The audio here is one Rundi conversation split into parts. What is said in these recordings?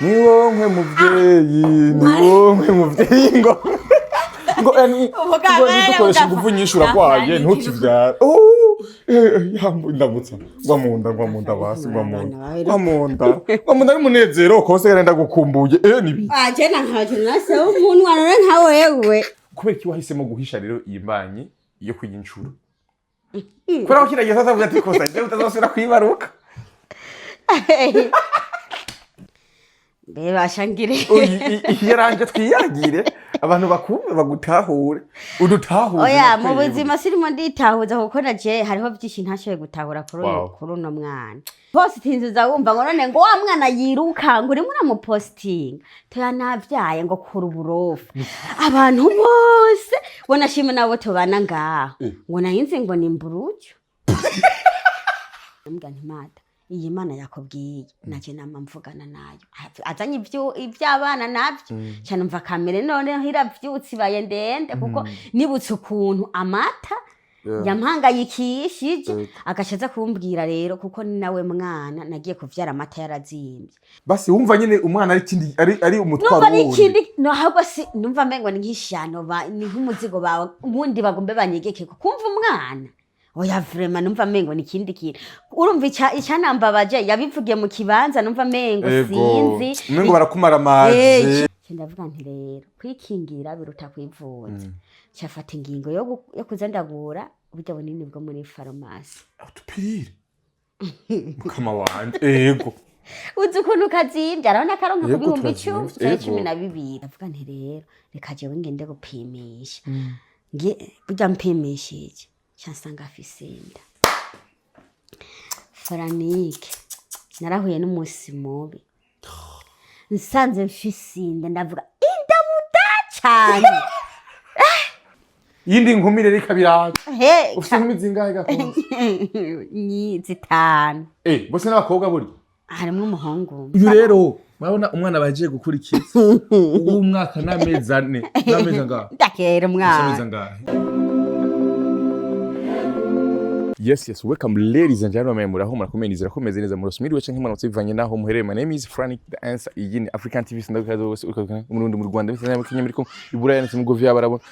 ni wowe muvyeyi ngo yani dukoresha ingufu nyinshi urakwaye ntukivyara yambo ndamutsa ngwa munda basi ngwa munda ari munezero kose yarenda gukumbuye nibi jena nkaje nase umuntu wanone nka wewe kubera ki wahisemo guhisha rero iyi mbanyi yo kwiyincuro kora ko kiragiye sasa vuga ati kosa je utazosubira kwibaruka Beba shangire yaranje twiyagire abantu bakumve bagutahure udutahure oya mu buzima sirimo nditahuza kuko naje hariho byinshi ntashoye gutahura kuri uno mwana postinza wumva ngo none ngo wa mwana yiruka ngo uri muri mu posting toya navyaye ngo kuri uburofu abantu bose bona shime nabo tobana ngaho ngo nayinze ngo ni mburucyo mbwa ntimata iyi mana yakubwiye naje nama mvugana nayo azanye iby'abana nabyo cyane mva kamere none hiravyutsi baye ndende kuko nibutse ukuntu amata yampangayikishije agashaza kumbwira rero kuko ni nawe mwana nagiye kuvyara amata yarazimbye basi wumva nyine umwana ari kindi ari umutwaro wundi no ahubwo si numva mengo ni nk'ishano ni nk'umuzigo bawe ubundi bagombe banyegeke kumva umwana oya vraiment numva mengo ni kindi kintu urumva icyanambabaje yabivugiye mu kibanza numva mengo sinzi mengo barakumara amazi ndavuga nti rero kwikingira biruta kwivuza cyafata ingingo yo kuzandagura uburyo bunini bwo muri farumasi utupirire mukama wanje ego uzi ukuntu kazimbye arabona karonka ku bihumbi 10 ndavuga nti rero reka jewe ngende gupimisha burya mpimishije cyasanga afise inda Faranike narahuye n'umusi mubi Nsanz mfise inda ndavuga inda muda cyane yindi nkumi rero ikabiraje ufite nkumi zingahe gakonze ni zitanu bose n'abakobwa buri harimo umuhungu uyu rero murabona umwana bagiye gukurikiza uwo mwaka n'amezi 4 n'amezi ngaho ndakera umwana Yes, welcome ladies and gentlemen. Muraho murakomeza irakomeza neza murosumiriwe canke mwanotse bivanye naho muhereye. My name is Frank the answer iyi African TV sindakaza bose mu Rwanda bitanye mu Kenya muri ko Iburaya ndetse mu Govia barabona.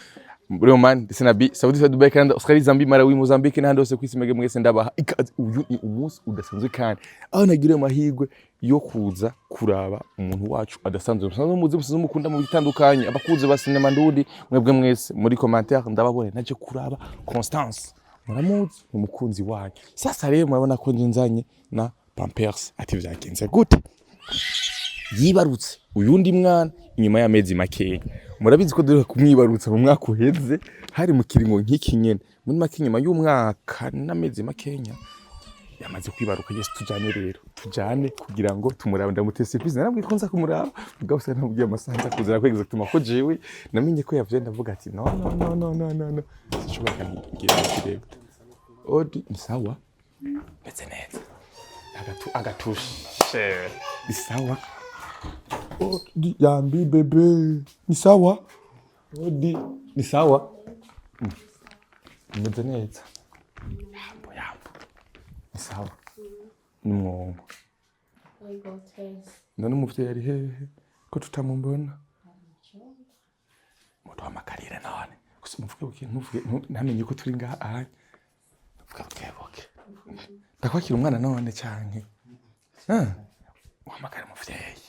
Buriyo man ndetse na Saudi Dubai Canada Australia Zambia Malawi Mozambique n'ahandi hose kwisimege mwese ndabaha ikaze uyu ni umunsi udasanzwe kandi aho nagire amahirwe yo kuza kuraba umuntu wacu adasanzwe musanzwe muzi musanzwe mukunda mu bitandukanye abakuze ba sinema ndudi mwebwe mwese muri commentaire ndababone naje kuraba CONSTANCE muramuzi umukunzi wanyu sasa rero murabona ko nzanye na Pampers ati vyagenze gute yibarutse uyundi mwana inyuma y'amezi makeya murabizi ko dore kumwibarutsa mu mwaka uheze hari mu kiringo nk'iki nyene muri make nyuma y'umwaka n'amezi makenya yamaze kwibaruka Yesu tujane kugira ngo tumuraba ndamutese surprise narabwiye ko nza kumuraba ubwo se nabwiye amasanza kuzira ko exactement ko jewe namenye ko yavye ndavuga ati no sishobora ngira direct odi sawa ndetse neza agatushe ni sawa odi yambi bebe ni sawa odi ni sawa ndetse neza yambo ni sawa ni mwongo none umuvyeyi ari hehe ko tutamumbona muto amakarire none gusa muvuge namenye ko turi ngaha ahanye vuga ndakwakira umwana none canke wamakare muvyeyi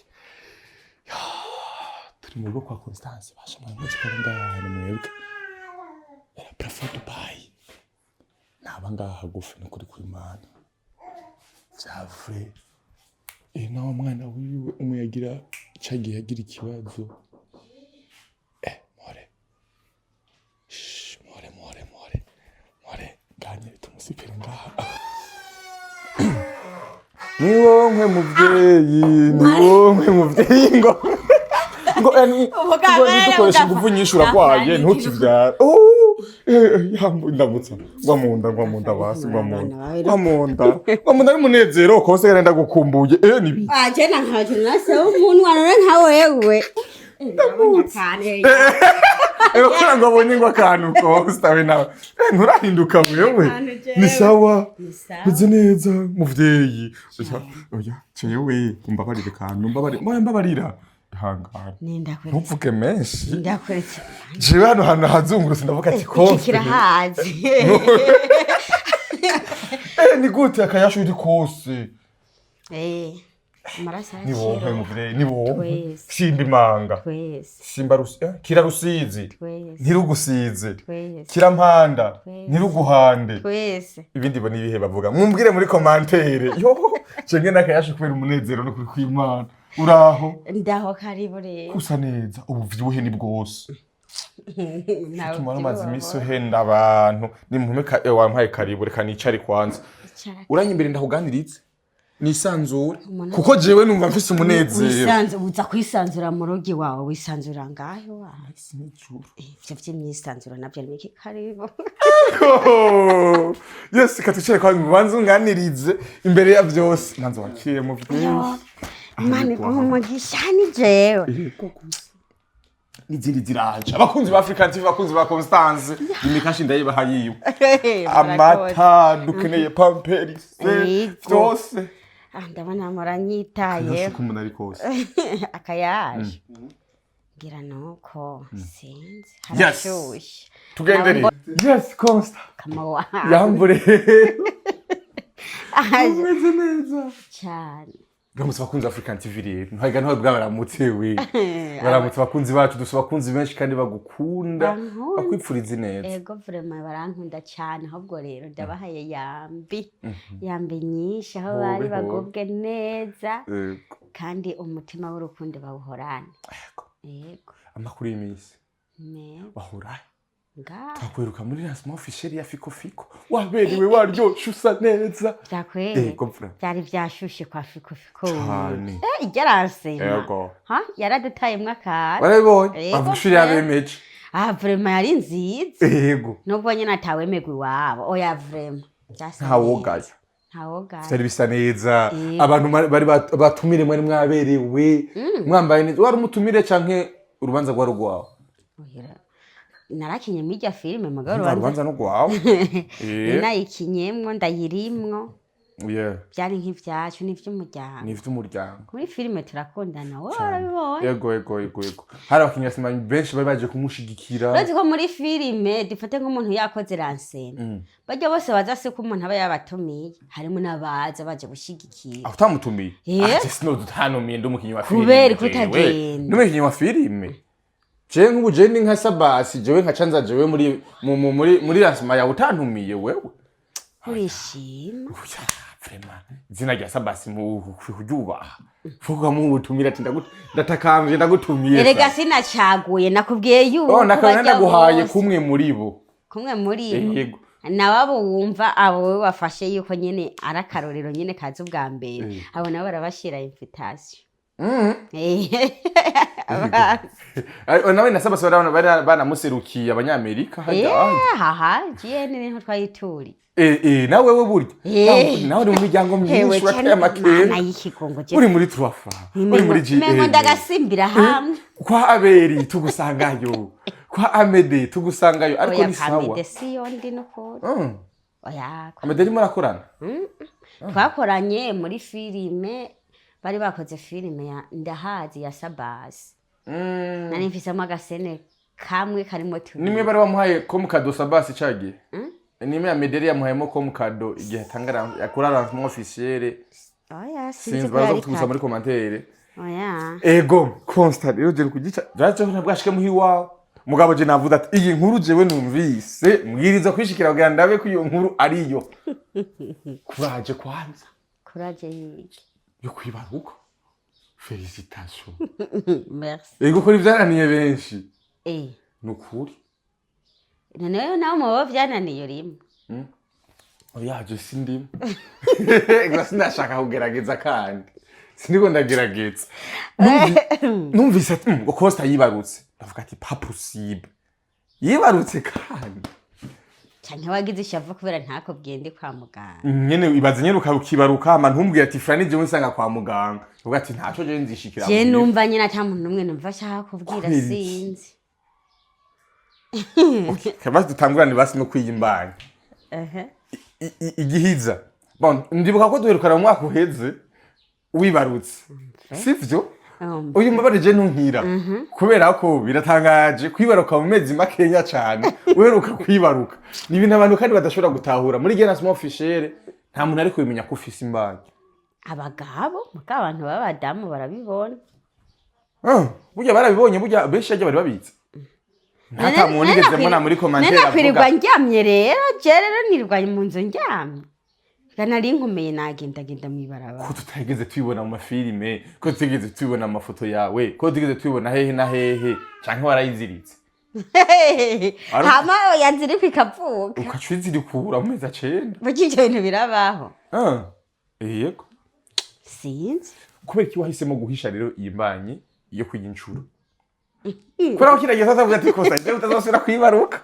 turi mu rugo kwa CONSTANCE basha mwamuzi ko ndahane mwebwe Prefer Dubai naba ngaha gufe no kuri kwimana Javre nawe mwana wiwe umuyagira cagiye agira ikibazo more ganye tumusipira ngaha ni wowe muvyeyi ngo yani dukoresha ingufu nyinshi urakwaye ntukivyara yambo ndamutsa ngwa munda basi ngwa munda ari munezero kose yarenda gukumbuye nibi jena nkaje nase umuntu wanone nka wewe ndabona cyane ego kora ngo abonye ngo akantu Costa we nawe nturahinduka wewe ni sawa bize neza muvyeyi oya cewe umbabarire kantu mbabarira ihangana ntuvuge menshi ndakweretse jewe hano hazungurutse ndavuga ati Costa kirahazi ni gute akayashu iri kose marasa ni wowe muvyeyi ni wowe simba imanga simba kira rusizi ntirugusize kira mpanda ntiruguhande ibindi bo nibihe bavuga mumbwire muri commentaire yo cenge nakayashu kubera umunezero no kuri kwimana uraho ndaho karibu rero kusa neza ubuvyibuhe ni bwose tumara amazi miso henda abantu ni muhumeka wampaye karibu reka nicare kwanza uranye imbere ndahuganirize nisanzura kuko jewe numva mfise umunezero wisanze uza kwisanzura mu rugi wawe wisanzura ngaho wa ivyo vy'imyisanzura navyo ni iki karibu yes katucere kwa mbanzu nganirize imbere ya vyose nanzo wakiye mu vyinshi mani umugisha ni jewe nizindi ziraje abakunzi ba African TV abakunzi ba Constance imikashi ndayibahayiwe amata dukeneye pampers vyose ndabona muranyitaye kumuntu ari kose akayaje ngira nuko sinzi harashushye tugendere yes Consta kama wa yambure umeze neza cyane Gamutse bakunzi African TV rero ntaga ntawe bwabaramutse we baramutse bakunzi bacu dusaba bakunzi benshi kandi bagukunda bakwipfuriza neza ego vraiment barankunda cyane ahubwo rero ndabahaye yambi nyinshi aho bari bagubwe neza kandi umutima w'urukundo bawuhorane ego amakuru y'imisi bahora Takweruka muri lancement officiel ya Fiko waberewe waryoshe usa neza byakwere byari byashushe kwa Fiko igeransena yaradutaye mwakara warabonye bavushira yabemeje vraiment yari nziza yego nubwo nyine atawemegwe iwabo oya vraiment ntawogaye byari bisa neza abantu bari batumire mwari mwaberewe mwambaye neza wari umutumire canke urubanza rwa rugwawe narakinye mirya filime mugabo urubanza no gwawe nayikinyemwo ndayirimwo byari nk'ivyacu n'ivy'umuryango muri filime turakundana warabibonye yego hari abakinnyi basimanye benshi bari baje kumushigikira urazi ko muri filime dufate nk'umuntu yakoze lancement bajya bose baza se ko umuntu aba yabatumiye harimo n'abaza baje gushigikira utamutumiye sino dutanumiye ndumukinnyi wa filime kubera kutagenda ndumukinnyi wa filime je nk'ubujeni nka Sabasi jewe nka canza jewe muri lancement ya utantumiye wewe urishima vraiment zina rya Sabasi mu kujubaha vuga mu butumira ati ndatakambye ndagutumiye erega sinacaguye nakubwiye yuko nakana guhaye kumwe muri bo yego nababo wumva abo bafashe yuko nyene arakarorero nyene kazi ubwa mbere abo nabo barabashira invitation nawe na Sabasi banamuserukiye abanyamerika jene niho twayituri nawe wewe burya nawe uri mu miryango myinshi wateye amakera uri muri Truafa uri muri GE mengo ndagasimbira hamwe kwa Aberi tugusangayo kwa Amede tugusangayo ariko ni sawa Amede siyo ndi nukuri Amede ni murakorana twakoranye muri filime bari bakoze filime ya Ndahazi ya Sabasi nari mfisemo agasene kamwe karimo tuni nimwe bari bamuhaye ko mukado Sabasi cagiye nimwe ya Mederi yamuhayemo ko mukado igihe tangara yakora lancement officiel sinzi bazo kutuza muri commentaire ego constant rero je kugica jaje ntabwashike muhi wawe mugabo je navuze ati iyi nkuru jewe numvise mbwiriza kwishikira kugira ndabe ko iyo nkuru ariyo kuraje kwanza kuraje yiki yo kwibaruka félicitations merci ego kuri byananiye benshi nukuri nayo nawe mu byananiye rimwe oya je sindimo gwasi ndashaka kugerageza kandi siniko ndagerageza numvise ati ngo Costa yibarutse ndavuga ati pas possible yibarutse kandi cyane wagize ishavu kubera ntako byende kwa muganga nyene ibaze nyene ukarukibaruka abantu ntumbwiye ati Frani je nsanga kwa muganga uvuga ati ntaco je nzishikira je numva nyene ata muntu numwe numva ashaka kubwira sinzi Okay, kabazi dutangurane basi no kwiyimbanya. Igihiza. Bon, ndibuka ko duherukana mu mwaka uheze wibarutse. Sivyo? Uyu mbabarije ntunkira. Kubera ko biratangaje kwibaruka mu mezi makenya cyane. Uheruka kwibaruka. Ni ibintu abantu kandi badashobora gutahura. Muri Gena Small Fishere nta muntu ari kubimenya ko ufise imbanya. Abagabo, muka abantu b'abadamu barabibona. Burya barabibonye burya benshi yaje bari babitse. Ntata muntu igeze mbona muri commentaire avuga. Kwirirwa ndyamye rero nirwaye mu nzu ndyamye. Nari nkomeye nagenda mwibaraba. Ko tutageze twibona mu mafilime, ko tutigeze twibona amafoto yawe, ko tutigeze twibona hehe na hehe, canke warayiziritse. Hama yanziri kwikavuka. Ukacwizirikura mu meza 9. Burya ivyo bintu birabaho. Yego. Sinzi. Kubera ki wahisemo guhisha rero iyimbanye iyo kwiyincuro? Kora ko kiragiye sasa vuga ati kosa, utazosubira kwibaruka.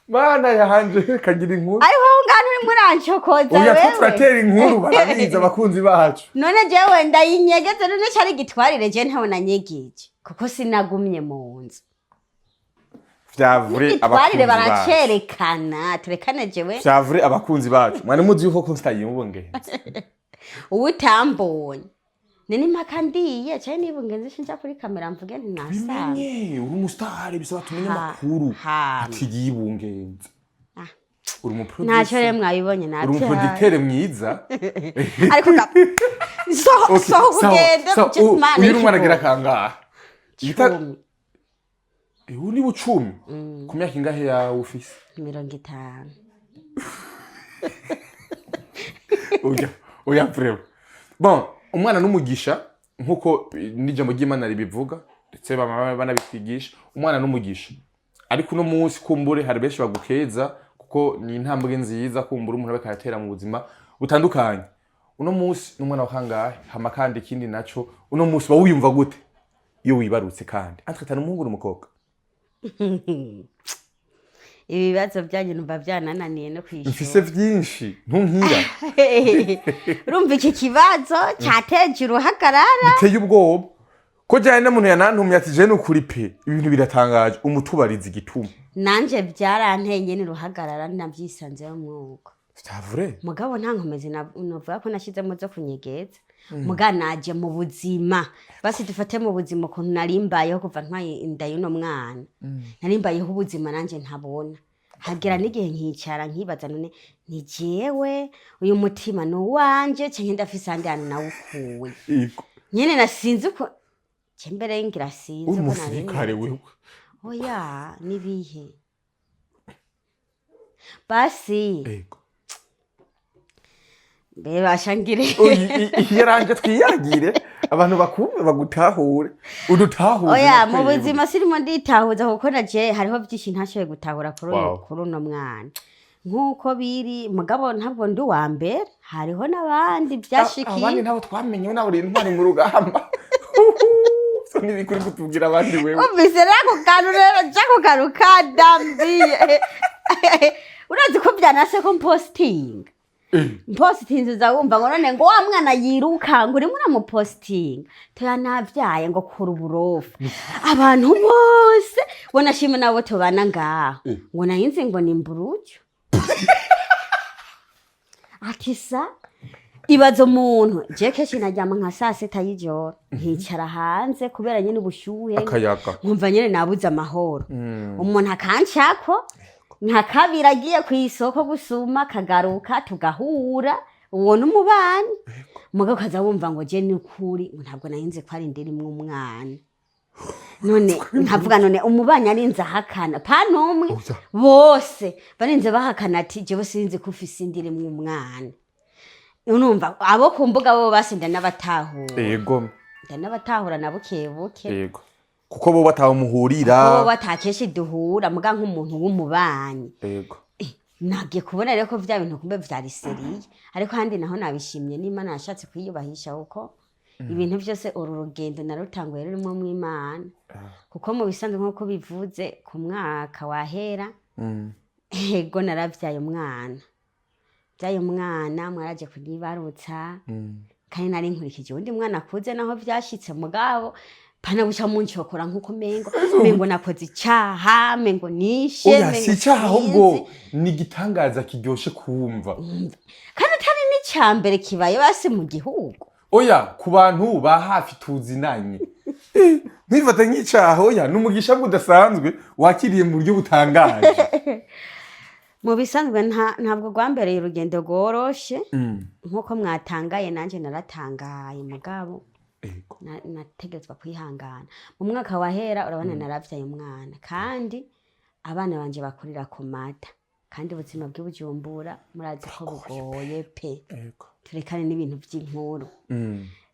Mana yahanje kagira inkuru. Ariko ngano uri murancokoza wewe. Uya tutratera inkuru barabiza abakunzi bacu. None jewe ndayinyegeze none cyari gitwarire je ntabona nyegeje. Kuko sinagumye mu nzu. Vyavure abakunzi bacu. Baracerekana, turekane jewe. Vyavure abakunzi bacu. Mwana muzi yuko Constance yimubongenze. Ubutambonye. Nini makandiye cyane nibungenze shinja kuri kamera mvuge nti nasanga. Uri umustar bisaba tumenye makuru. Ati yibungenze. Uri umuproducer. Nacho re mwabibonye natwe. Uri umuproducteur mwiza. Ariko so kugende just man. Uyu mwana agira kangaha. Yita Uni bucumi. Ku myaka ingahe ya ufise? 50. Oya prebo. Bon, umwana n'umugisha nkuko n'ijambo ry'Imana ribivuga ndetse banabitwigisha umwana n'umugisha. Ariko no munsi kumbure hari benshi bagukeza kuko ni intambwe nziza kumbura umuntu bakayatera mu buzima butandukanye. Uno munsi n'umwana wa kangahe hama kandi ikindi naco uno munsi ba wiyumva gute iyo wibarutse kandi atwatana umuhungu n'umukobwa. Ibibazo byanyu numva byanananiye no kwishura. Mfise vyinshi ntunkira. Urumva iki kibazo cyateje uruhagarara. Biteye ubwoba. Ko jyane n'umuntu yanantumye ati je n'ukuri pe ibintu biratangaje umutubariza igituma. Nanje byaranteye ni ruhagarara nabyisanze mu mwuko. Vyavure. Mugabo nta nkomezi novuga ko nashizemo zo kunyegeza. Muganaje mu buzima. Basi dufate mu buzima ukuntu narimbayeho kuva ntwaye inda y'uno mwana. Narimbayeho ubuzima nanje ntabona. Hagera n'igihe nkicara nkibaza none ni jewe uyu mutima no wanje cyangwa ndafise andi hantu nawukuwe. Yego. Nyene nasinze uko cyembere ngira sinze ko nari. Umusirikare wewe. Oya nibihe. Basi. Yego. Beba shangire. Yaranje twiyagire abantu bakumve bagutahure udutahure. Oya mu buzima sirimo nditahuza kuko naje hariho byinshi ntashoye gutahura kuri uno mwana. Nkuko biri mugabo ntabwo ndi wa mbere hariho nabandi byashikiye. Abandi nabo twamenye na uri intwari mu rugamba. So nibikuri kutubwira abandi wewe. Umvise rako kantu rero jako karuka dambiye. Urazi ko byanase ko posting. Posting zawumva ngo none ngo wa mwana yiruka ngo uri muri mu posting toya navyaye ngo kuri uburofu abantu bose bonashima nabo tobana ngaho ngo nayinze ngo nimburujo akisa ibazo umuntu je keshi najyama nka saa 6 y'ijoro nkicara hanze kubera nyine ubushuhe nkumva nyine nabuze amahoro umuntu akancako nka kabiri agiye ku isoko gusuma kagaruka tugahura uwo n'umubani mugabo kaza wumva ngo je ni kuri ntabwo nayinze ko ari ndiri mu mwana none nkavuga none umubanya arinze ahakana panumwe bose barinze bahakana ati je sinzi ko ufise indiri mu mwana unumva abo kumbuga bo basinda n'abatahura yego n'abatahura nabukebuke yego kuko bo bataho muhurira bo batakeshe duhura muga nk'umuntu w'umubanyi yego nagiye kubona rero ko vya bintu kumbe vyari seriye ariko handi naho nabishimye n'Imana yashatse kwiyubahisha uko ibintu byose uru rugendo narutanguye rurimo mu Imana kuko mu bisanzwe nko bivuze ku mwaka wahera ego naravyaye umwana byayo umwana mwaraje kugibarutsa kandi nari nkurikije undi mwana akuze naho vyashitse mugabo pana buca munchokora nkuko mengo nakoze icaha mengo nishe oya si icaha ahubwo ni gitangaza kiryoshe kumva kandi atari n'icambere kibaye basi mu gihugu oya ku bantu ba hafi tuzinanye ntifata nk'icaha oya n'umugisha budasanzwe wakiriye mu buryo butangaje mu bisanzwe ntabwo rwambereye urugendo rworoshe nkuko mwatangaye nanje naratangaye mugabo nategetswe kwihangana mu mwaka wahera urabona naravyaye umwana kandi abana banje bakurira ku mata kandi ubuzima bw'Ibujumbura murazi ko bugoye pe turekane n'ibintu by'inkuru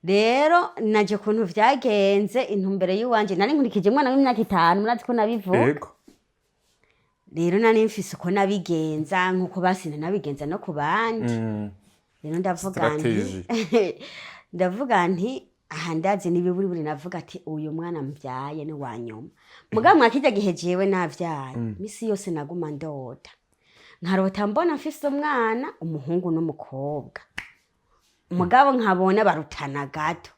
rero naje kuntu vyagenze intumbere y'uwanje nari nkurikije umwana w'imyaka 5 murazi ko nabivuga rero nari mfise uko nabigenza nkuko basina nabigenza no ku bandi rero ndavuga nti aha ndazi nibiburi navuga ati uyu mwana mvyaye ni wanyuma mugabo mwakijya gihe jewe navyaye misi yose naguma ndota nkarota mbona mfise umwana umuhungu n'umukobwa mugabo nkabona barutana gato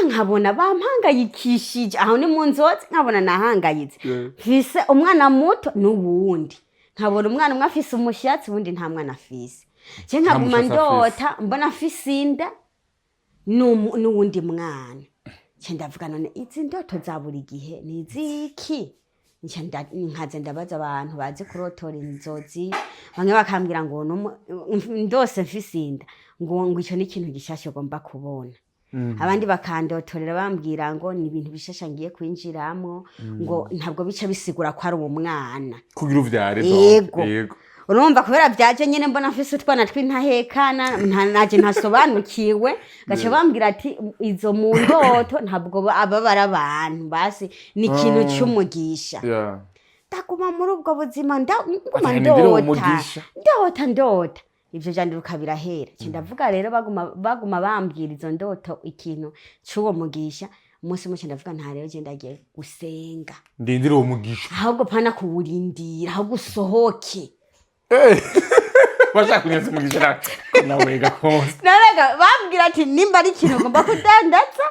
nkabona bampangayikishije aho ni mu nzozi nkabona nahangayitse mfise umwana muto n'uwundi nkabona umwana umwe afise umushyatsi ubundi nta mwana afise je nkaguma ndota mbona afise inda n'uwundi mwana nce ndavuga none izi ndoto za buri gihe ni iziki nkaze ndabaza abantu bazi kurotora inzozi bamwe bakambwira ngo ndose mfise inda ngo icyo ni ikintu gishasha ugomba kubona abandi bakandotorera bambwira ngo ni ibintu bishasha ngiye kwinjiramo ngo ntabwo bica bisigura ko ari uwo mwana kugira uvyare yego urumva kubera byaje nyene mbona mfise utwana tw'intahekana naje ntasobanukiwe gace bambwira ati izo mu ndoto ntabwo aba barabantu basi ni ikintu cy'umugisha ndaguma muri ubwo buzima ndaguma ndota ivyo jandiruka birahera ndavuga rero baguma bambwira izo ndoto ikintu cy'uwo mugisha umunsi muke ndavuga nta rero je ndagiye gusenga ndindira uwo mugisha ahubwo pana kuwurindira ahubwo usohoke bashaka kuneza umugisha nawe gakonse naraga bambwira ati nimba ari ikintu ugomba kudandaza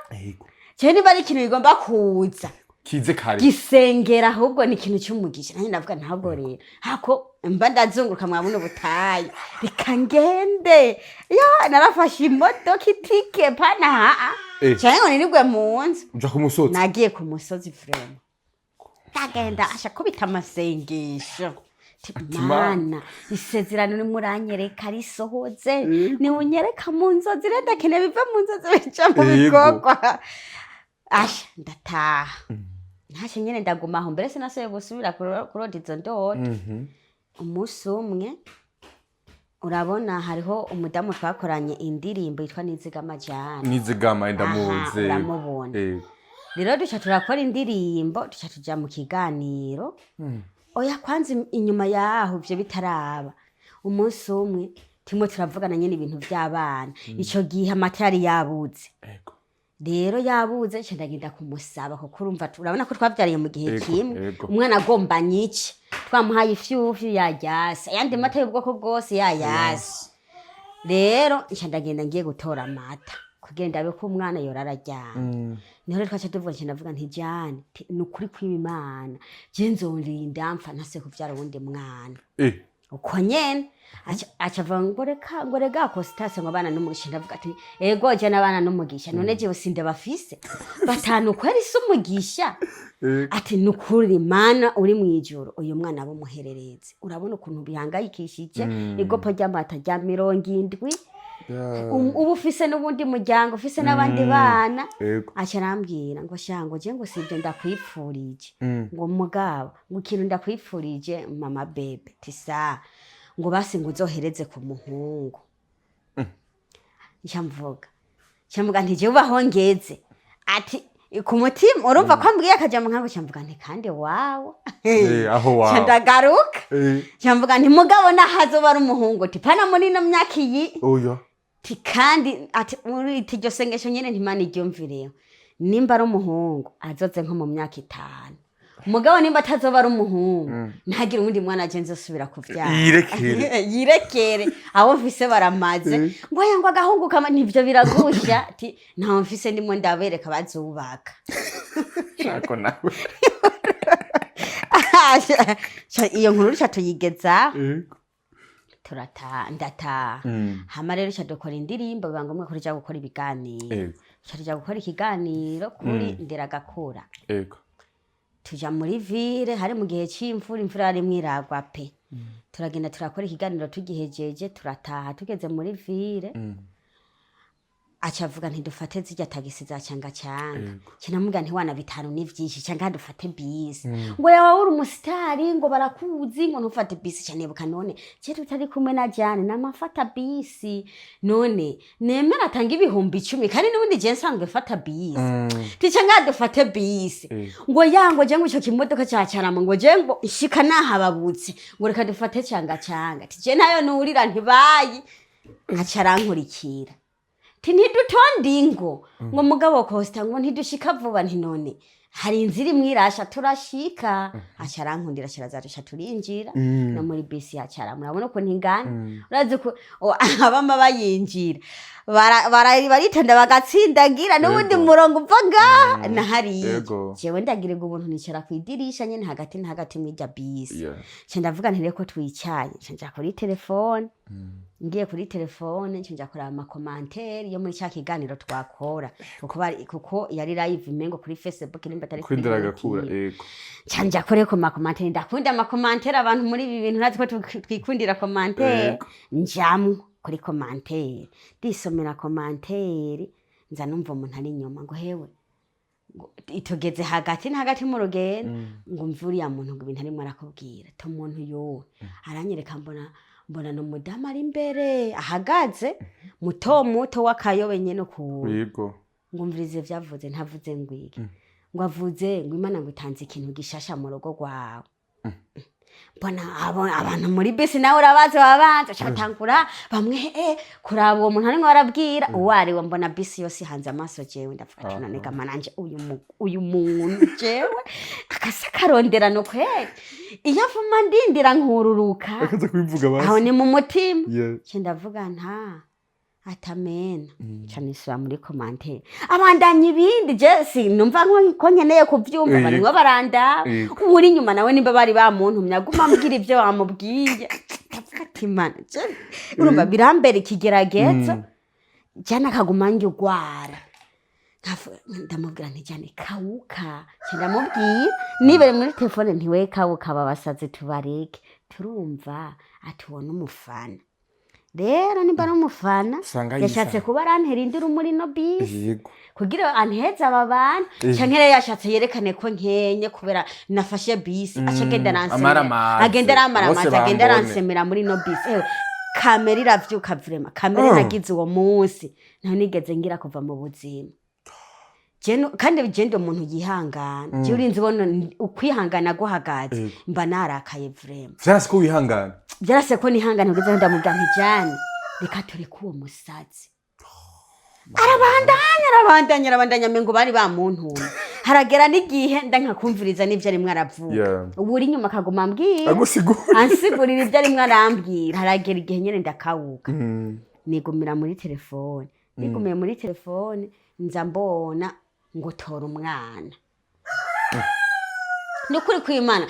je nimba ari ikintu ugomba kuza kize kare gisengera ahubwo ni ikintu cy'umugisha nanjye ndavuga ntabwo rero hako mba ndazunguruka mwabuno butayi reka ngende yo narafashe imodoka itike pana haa cyangwa nirigwe mu nzu uja ku musozi nagiye ku musozi vrema ndagenda asha kubita amasengesho Mana isezerano ni muranyereka risohoze ni unyereka mu nzozi reda kene biva mu nzozi bica mu bikogwa asha ndataha ntashe nyene ndaguma aho mbere sinasoye gusubira kurota izo ndoto umunsi umwe urabona hariho umudamu twakoranye indirimbo yitwa Nizigama ndamuze uramubona rero duca turakora indirimbo duca tuja mu kiganiro oya kwanza inyuma yaho ivyo bitaraba umunsi umwe timwe turavugana nyene ibintu by'abana ico gihe amatari yabuze rero yabuze nce ndagenda kumusaba kuko urumva urabona ko twavyariye mu gihe kimwe umwana agomba nyice twamuhaye ifyufyu yaryase yandi mata y'ubwoko bwose yayase rero nce ndagenda ngiye gutora amata kugenda abe ko umwana yorararyana niho twacha tuvuga nce ndavuga nti jane nukuri kw'Imana je nzorinda mpfa ntase kuvyara wundi mwana uko nyene acha ngo rega CONSTANCE ngo abana n'umugisha ndavuga ati ego je n'abana n'umugisha none je usinde bafise batanu kweri se umugisha ati nukuri Mana uri mwijuru uyu mwana abo muherereze urabona ukuntu bihangayikishije igopo ry'amata rya 70 ubu ufise n'ubundi muryango ufise n'abandi bana acha arambwira ngo shango je ngo sivyo ndakwipfurije ngo mugabo ngo ikintu ndakwipfurije mama bebe tisa ngo basi ngo uzohereze ku muhungu ncamvuga nti je ubahongeze ati ku mutima urumva ko ambwiye akajambo nkako ncamvuga nti kandi wawo aho wawo ndagaruka ncamvuga nti mugabo nahazoba ari umuhungu ti pana muri no myaka iyi oya ti kandi ati muri iryo sengesho nyene ntimana iryumvireyo nimba ari umuhungu azoze nko mu myaka 5 mugabo nimba atazoba ari umuhungu ntagire uwundi mwana agenze asubira kuvyara yirekere abo mfise baramaze ngo yangwa agahungu kama nivyo biragusha ati nta mfise ndimo ndabereka bazubaka shako nawe iyo nkuru rica tuyigeza ndataha hama rero rica dukora indirimbo biba ngombwa ko rija gukora ibiganiro rija gukora ikiganiro kuri Nderagakura tuja muri ville hari mu gihe c'imvura imvura yari mwiragwa pe turagenda turakora ikiganiro tugihejeje turataha tugeze muri ville acavuga ntidufate zijya tagisi za cyanga kinamubwira nti wana bitanu ni vyinshi cyanga dufate bisi ngo yawe uri umusitari ngo barakuzi ngo ntufate bisi cyane buka none je tutari kumwe na Jane namafata bisi none nemera tanga ibihumbi 10 kandi nubundi je nsanzwe fata bisi ticanga dufate bisi ngo yango je ngo ico kimodoka cyacarama ngo je ngo ishika nahababutse ngo reka dufate cyanga tije nayo nurira ntibayi nkacarankurikira ntidutondingo ngo mugabo Costa ngo ntidushika vuba nti none hari inzira mwirasha turashika acarankundira kirazarusha turinjira no muri bisi yacara murabona ko ntingana urazi ko abama bayinjira baritonda bagatsindagira n'ubundi murongo uvaga na hari jewe ndagira ubuntu nicara kwidirisha nyene hagati na hagati mwija bisi cyo ndavuga nti reko twicaye nja kuri telefone ngiye kuri telefone nja kora ama commentaire yo muri cyakiganiro twakora kuko yari live mengo kuri Facebook nimba tari kuri Nderagakura ego canja kore ko ma commentaire ndakunda ama commentaire abantu muri ibi bintu natwe twikundira commentaire njamwe kuri commentaire disomera commentaire nza numva umuntu ari inyuma ngo hewe itogeze hagati na hagati mu rugendo ngo mvuri ya muntu ngo ibintu arimo arakubwira to muntu yo aranyereka mbona no mudama ari imbere ahagaze muto wakayobe nyene ku yego ngo mvirize vyavuze ntavuze ngwiki ngo avuze ngo Imana ngo itanze ikintu gishasha mu rugo rwawe mbona abantu muri bisi nawe urabaze babanza cyatangura bamwe kuraba uwo muntu arimo arabwira uwari wa mbona bisi yose hanze amaso jewe ndavuga ati none gamananje uyu muntu jewe akasakarondera no kweli iyo avuma ndindira nkururuka akaza kubivuga basi aho ni mu mutima cyo ndavuga nta atamena canisura muri commentaire abandanye ibindi je sinumva ko nkeneye kuvyumva bari ngo baranda uri nyuma nawe nimba bari ba muntu myaguma mbwira ivyo bamubwiye ati man je urumva birambere ikigerageza jana kaguma ngigwara ndamubwira nti jane kawuka ndamubwira nibere muri telefone ntiwe kawuka babasaze tubareke turumva atubona umufana rero nimba n'umufana yashatse kuba arantera induru muri no bisi kugira anteza ababana cankere yashatse yerekane ko nkenye kubera nafashe bisi acagenda ransemera agenda ransemera muri no bisi kamera iravyuka vrema kamera nagize uwo munsi nta nigeze ngira kuva mu buzima kandi bigende umuntu yihangana je urinzi bona ukwihangana guhagaze mba narakaye vrema vyase ko wihangana byarase ko nihangana ugeze ndamubwira nti Jane reka turi kuwo musazi arabandanya mengo bari ba muntu haragera n'igihe ndankakumviriza n'ivyo ari mwaravuga uburi nyuma kaguma mbwira ansigurira ivyo ari mwarambwira haragera igihe nyene ndakawuka nigumira muri telefone nigumiye muri telefone nza mbona ngo tora umwana nukuri kwimana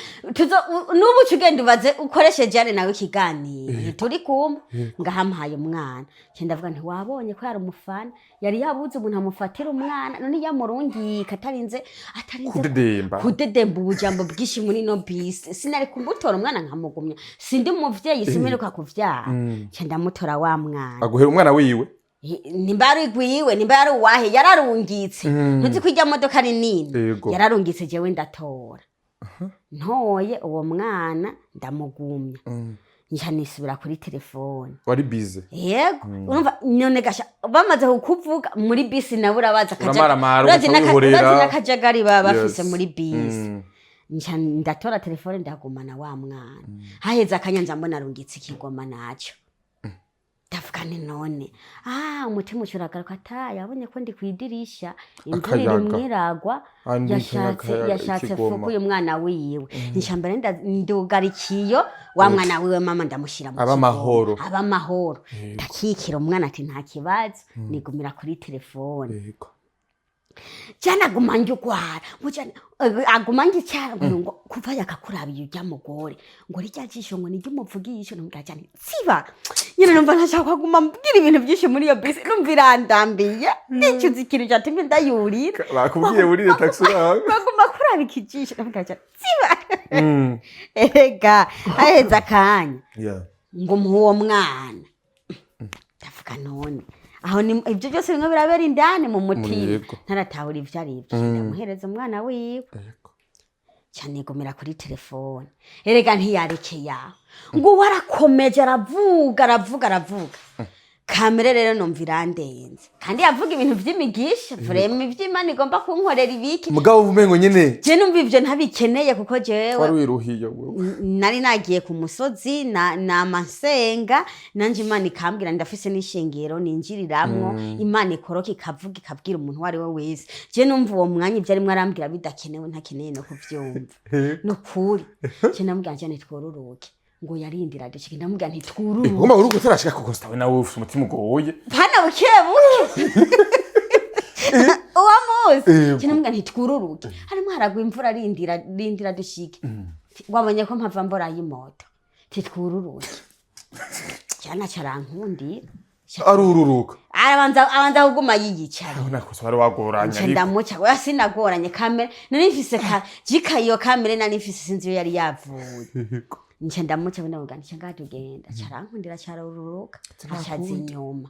nubu cugenda ubaze ukoreshe Jane nawe ikiganiro turi kumwe ngahampaye umwana cyo ndavuga nti wabonye ko yari umufana yari yabuze umuntu amufatira umwana none yamurungika atarinze kudedemba ubujambo bwishi muri no bisi sinari kumutora umwana nkamugumya sindi umuvyeyi simeruka kuvyara cyo ndamutora wa mwana aguhera umwana wiwe nimbari gwiwe nimbari wahe yararungitse ntuzi kwijya modoka ari nini yararungitse jewe ndatora ntoye uwo mwana ndamugumya nja nisubira kuri telefone wari bize yego urumva none gasha bamaze kukuvuga muri bisi nabura baza kajagari baba bafise muri bisi nja ndatora telefone ndagumana wa mwana haheza akanyanza mbona arungitse ikigoma naco ndavugane none umutima ushuragaruka ata yabonye ko ndi kwidirisha imvura irimwe iragwa yashatse fuku uyu mwana wiwe nshambere ndugarikiyo wa mwana wiwe mama ndamushira mu abamahoro ndakikira umwana ati nta kibazo nigumira kuri telefone cyane agumanje ugwara agumanje cyane ngo kuva yakakurabiye ujya mugore ngo rijya jisho ngo nijye umuvugisho numva cyane siba nyine numva ntashaka kuguma mbwira ibintu byinshi muri iyo bisi numva irandambiye nicuza ikintu cyatumye ndayurira bakubwiye muri taxi uraho baguma kurabika ijisho numva cyane siba ega aheza kanya ngo muwo mwana ndavuga none aho ni ibyo byose bimwe birabera indani mu mutima ntaratahura ivyo ari byo ndamuhereza umwana wiwe cyane igomera kuri telefone erega ntiyareke yaho ngo warakomeje aravuga kamere rero numva irandenze kandi yavuga ibintu vy'imigisha vrema ivy'Imana igomba kunkorera ibiki mugabo umengo nyene je numva ivyo ntabikeneye kuko jewe wari wiruhiye wewe nari nagiye ku musozi na masenga nanje Imana ikambwira ndafise n'ishengero ninjiriramwo Imana ikoroka ikavuga ikabwira umuntu wari we wese je numva uwo mwanya ivyo arimwe arambwira bidakenewe ntakeneye no kuvyumva no kuri je namubwira cyane twororoke ngo yarindira deshike ndamubwira nti twururuke ngoma urugo tarashika ku Constance nawe ufite umutima ugoye bana bukebuke uwamuzi kinamubwira nti twururuke harimo haragwa imvura rindira deshike wabonye ko mpava mbora y'imoto titwururuke cyana carankundira arururuka abanza kuguma yiyicara nakoso bari wagoranya ndamuca oya sinagoranye kamera nari mfise jika iyo kamera nari mfise sinzi yo yari yavuye nje ndamuca ndamuganisha ngatugenda carankundira cararuruka acaza inyuma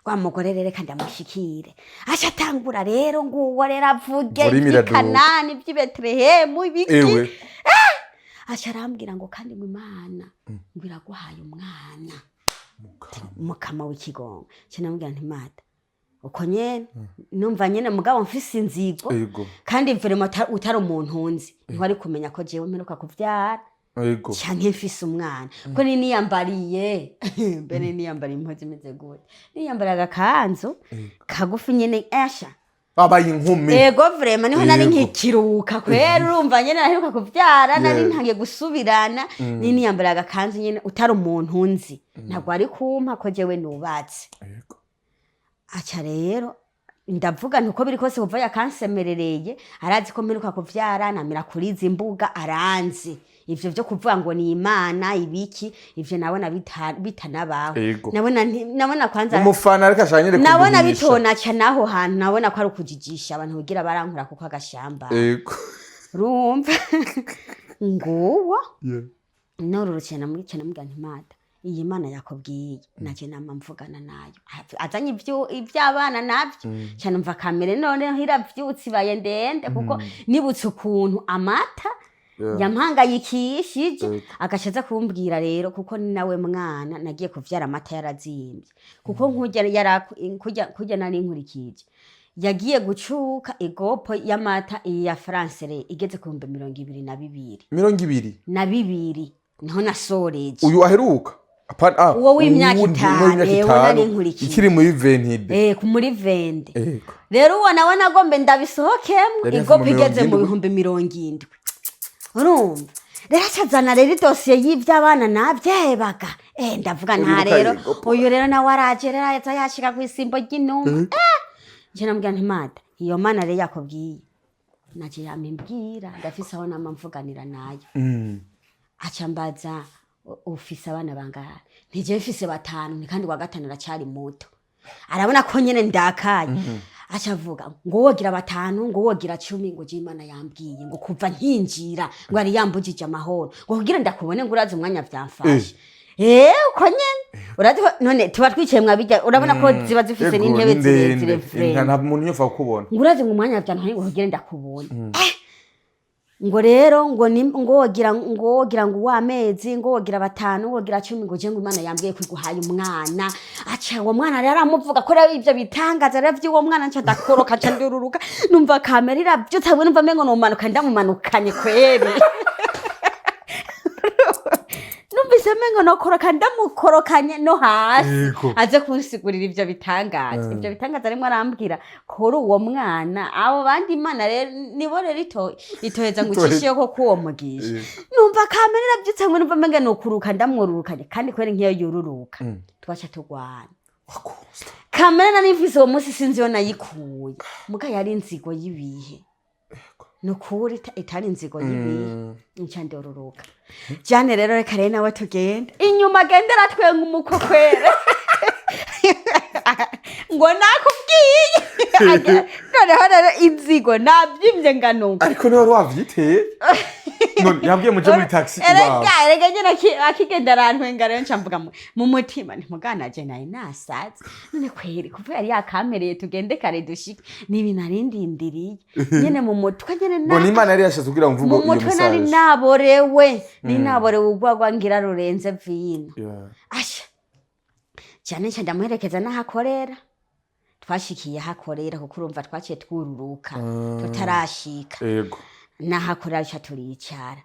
wa mugore rero kandi amushikire acatangura rero nguwo rero avuge Kanani by'Betlehemu ibiki acarambwira ngo kandi ngo Imana ngiraguhaye umwana mukama w'ikigongo kinamubwira nti mata uko nyene numva nyene mugabo mfise inzigo kandi vrema utari umuntu nzi ntwari kumenya ko jewe mperuka kuvyara cyane mfise umwana ko niyambariye mbere niyambariye impuzu imeze gute niyambara agakanzu kagufi nyene asha babaye inkumi ego vrema niho nari nkikiruka kwera urumva nyene naheruka kuvyara nari ntangiye gusubirana niyambara agakanzu nyene utari umuntu nzi ntabwo ari kumpa ko jewe nubatse aca rero ndavuga ntuko biri kose kuva yakansemerereye arazi ko mperuka kuvyara namira kuri izi mbuga aranzi ivyo byo kuvuga ngo ni Imana ibiki ivyo nabona bitanabaho nabona kwanza umufana ariko ashanyere kubigisha nabona bitona cyane aho hantu nabona ko ari kujijisha abantu kugira barankura kuko agashamba rumva nguwa norurukiye namwicana mugana imata iyi Mana yakobwiye naje namamvugana nayo azanye ivy'abana navyo cyane mva kamere none hiravyutsi baye ndende kuko nibutse ukuntu amata yampangayikishije agashaza kumbwira rero kuko ni nawe mwana nagiye kuvyara amata yarazimbye kuko kujya nari nkurikije yagiye gucuka igopo y'amata ya francere igeze ku 22 niho nasoreje uyu aheruka uwo w'imyaka 5 ikiri muri 20 muri 20 rero uwo nawe nagombe ndabisohokemo igopo igeze mu 70 urumva rero acazana rero idosiye y'ivy'abana navyebaga ndavuga nta rero uyu rero nawe araje rero yaza yashika ku isimbo ry'inuma je namubwira nti mata iyo Mana rero yakobwiye naje yamimbwira ndafise aho namamvuganira nayo acambaza ufise abana bangahe ntije mfise 5 kandi wa gatanu aracari muto arabona ko nyene ndakaye acavuga ngo wogira 5 ngo wogira 10 ngo je Imana yambwiye ngo kuva nkinjira ngo ari yambujije amahoro ngo kugira ndakubone ngo urazi umwanya vyamfashe uko nyene urazi none tuba twicaye mwabijya urabona ko ziba zifise n'intebe zirezire frame nta muntu yofa kubona ngo urazi ngo umwanya vyantwaye ngo kugira ndakubone ngo rero ngo wogira ngo wamezi ngo wogira 5 wogira 10 ngo je ngo Imana yambwiye kwiguhaye umwana aca uwo mwana rero amuvuga ko rero ivyo bitangaza rero vy'uwo mwana nca dakoroka ca ndururuka numva kamera iravyo tabwe numva mengo no manuka ndamumanukanye kweri numvise numvise mengo nokoroka ndamukorokanye no hasi Yego. aje kunsigurira ivyo bitangaza ivyo bitangaza arimo arambwira kuri uwo mwana abo bandi imana rero nibo rero itoheza ngo ucishiye ko kuwo mugisha numva kamera iravyutse ngo numva mengo nokuruka ndamworurukanye kandi kwere nkiyo yururuka twaca tugwana kamera nari mfise uwo musi sinzi yo nayikuye muga yari inzigo y'ibihe nukuri itari inzigo y'ibihe nca ndororoka jane rero reka rero nawe tugenda inyuma agendera twenga umukokwere ngo nakubwiye noneho rero inzigo navyimvye nganuka ariko niwe wavyiteye none yabwiye muje muri taxi erega nyene akigenda arantwenga rero nca mvuga mu mutima ntimugana je naye nasaze none kweri kuva yari yakamereye tugende kare dushike nibi narindindiriye nyene mu mutwe nyene ngo n'Imana yari yashatse kugira mvugo iyo message mu mutwe nari naborewe ni naborewe ubwagwa ngira rurenze vino asha cyane cyane ndamuherekeza n'ahakorera twashikiye hakorera kuko urumva twaciye twururuka tutarashika yego nahakorera aca turicara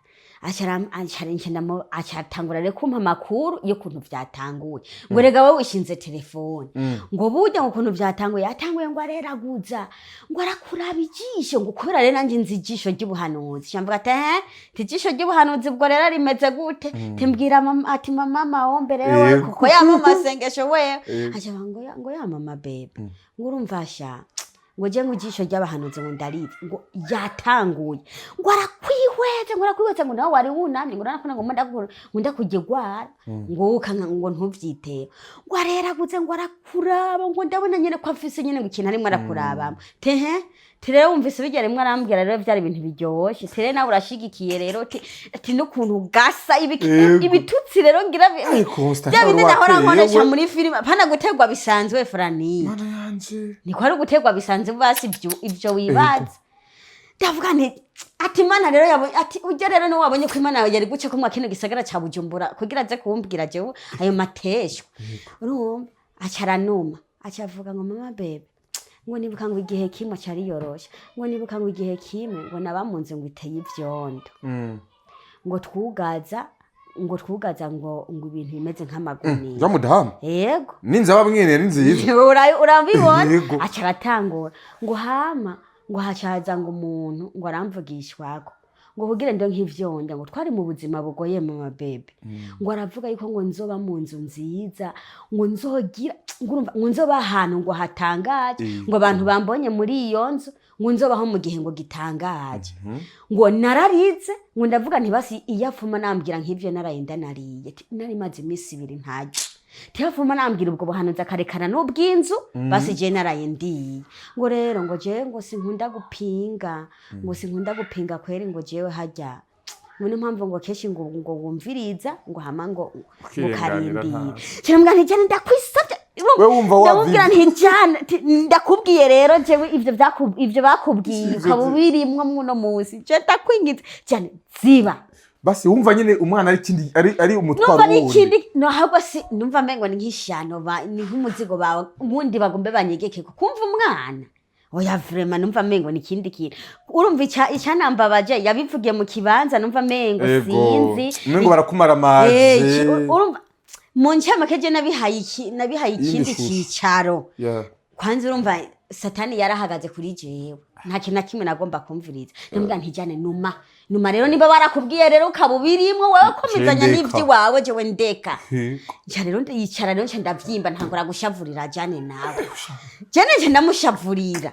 acatangura rero kumpa amakuru iyo kuntu vyatanguye ngo rega wowe wishinze telefone ngo burya ngo kuntu vyatanguye yatanguye ngo areraguza ngo arakuraba ijisho ngo kubera rero nanje nzi ijisho ry'ubuhanuzi cyamvuga ati ijisho ry'ubuhanuzi bwo rero rimeze gute timbwira ati mama wombe rero kuko yama masengesho wewe aca ngo ya mama bebe ngo urumvasha ngo je ngujisho ry'abahanuzi ngo ndarize ngo yatanguye ngo arakwihweze ngo nawe wari wunamye ngo nakona ngo ndakugegwara ngo ukanga ngo ntuvyiteye ngo areraguze ngo arakuraba ngo ndabona nyene ko afise nyene ngo ikintu arimwe arakuraba tehe tere wumvise bijya rimwe arambwira rero byari ibintu biryoshe tere nawe urashigikiye rero ati n'ukuntu gasa ibitutsi rero ngira bya bindi nahora nkoresha muri filime pana gutegwa bisanzwe Frani mana yanje ni ko ari gutegwa bisanzwe basi ivyo wibaza ndavuga nti ati mana rero yabo ati ujya rero no wabonye ko imana yari guce ko mwakino gisagara ca Bujumbura kugira aze kumbwira jewe ayo matesho urumva acaranuma acavuga ngo mama bebe ngo nibuka ngo igihe kimwe cyari yorosha ngo nibuka ngo igihe kimwe ngo nabamunze ngo iteye ivyondo ngo twugaza ngo ibintu bimeze nk'amaguni ya mudamu yego ninza bamwene nziza urabibona acaratangura ngo hama ngo hacaza ngo umuntu ngo aramvugishwako ngo kugira ndo nk'ivyondo ngo twari mu buzima bugoye mama bebe ngo aravuga yuko ngo nzoba mu nzu nziza ngo nzogira ngo nzoba ahantu ngo hatangaje ngo abantu bambonye muri iyo nzu ngo nzobaho mu gihe ngo gitangaje ngo nararize ngo ndavuga nti basi iyafuma nambwira nk'ivyo narayenda nariye nari maze imisi 2 ntaje Tiyafuma nambwira ubwo buhanuzi akarekana n'ubwinzu basi je narayendiye ngo rero ngo je ngo sinkunda gupinga kweri ngo jewe hajya mune mpamvu ngo keshi ngo wumviriza ngo hama ngo karindira cyambwa nti cyane ndakwisabye we wumva ndamubwira nti cyane ndakubwiye rero jewe ivyo bakubwiye ukabubirimwe muno munsi je ndakwingiza cyane ziba basi wumva nyine umwana ari kindi ari umutwaro wundi numva nikindi no ahubwo si numva mengo ni nk'ishano ni nk'umuzigo bawe ubundi bagombe banyegeke kumva umwana oya vraiment numva mengo nikindi kintu urumva icyanambabaje yabivugiye mu kibanza numva mengo sinzi mengo barakumara amazi urumva mu ncamake je nabihaye ikindi kicaro kwanza urumva satani yarahagaze kuri jewe nta kintu na kimwe nagomba kumviriza ndambwira ntijane numa rero niba barakubwiye rero ukabubirimwe wewe komezanya n'ivyi wawe jewe ndeka nca rero yicara rero nca ndavyimba ntangura gushavurira jane nawe jane nca ndamushavurira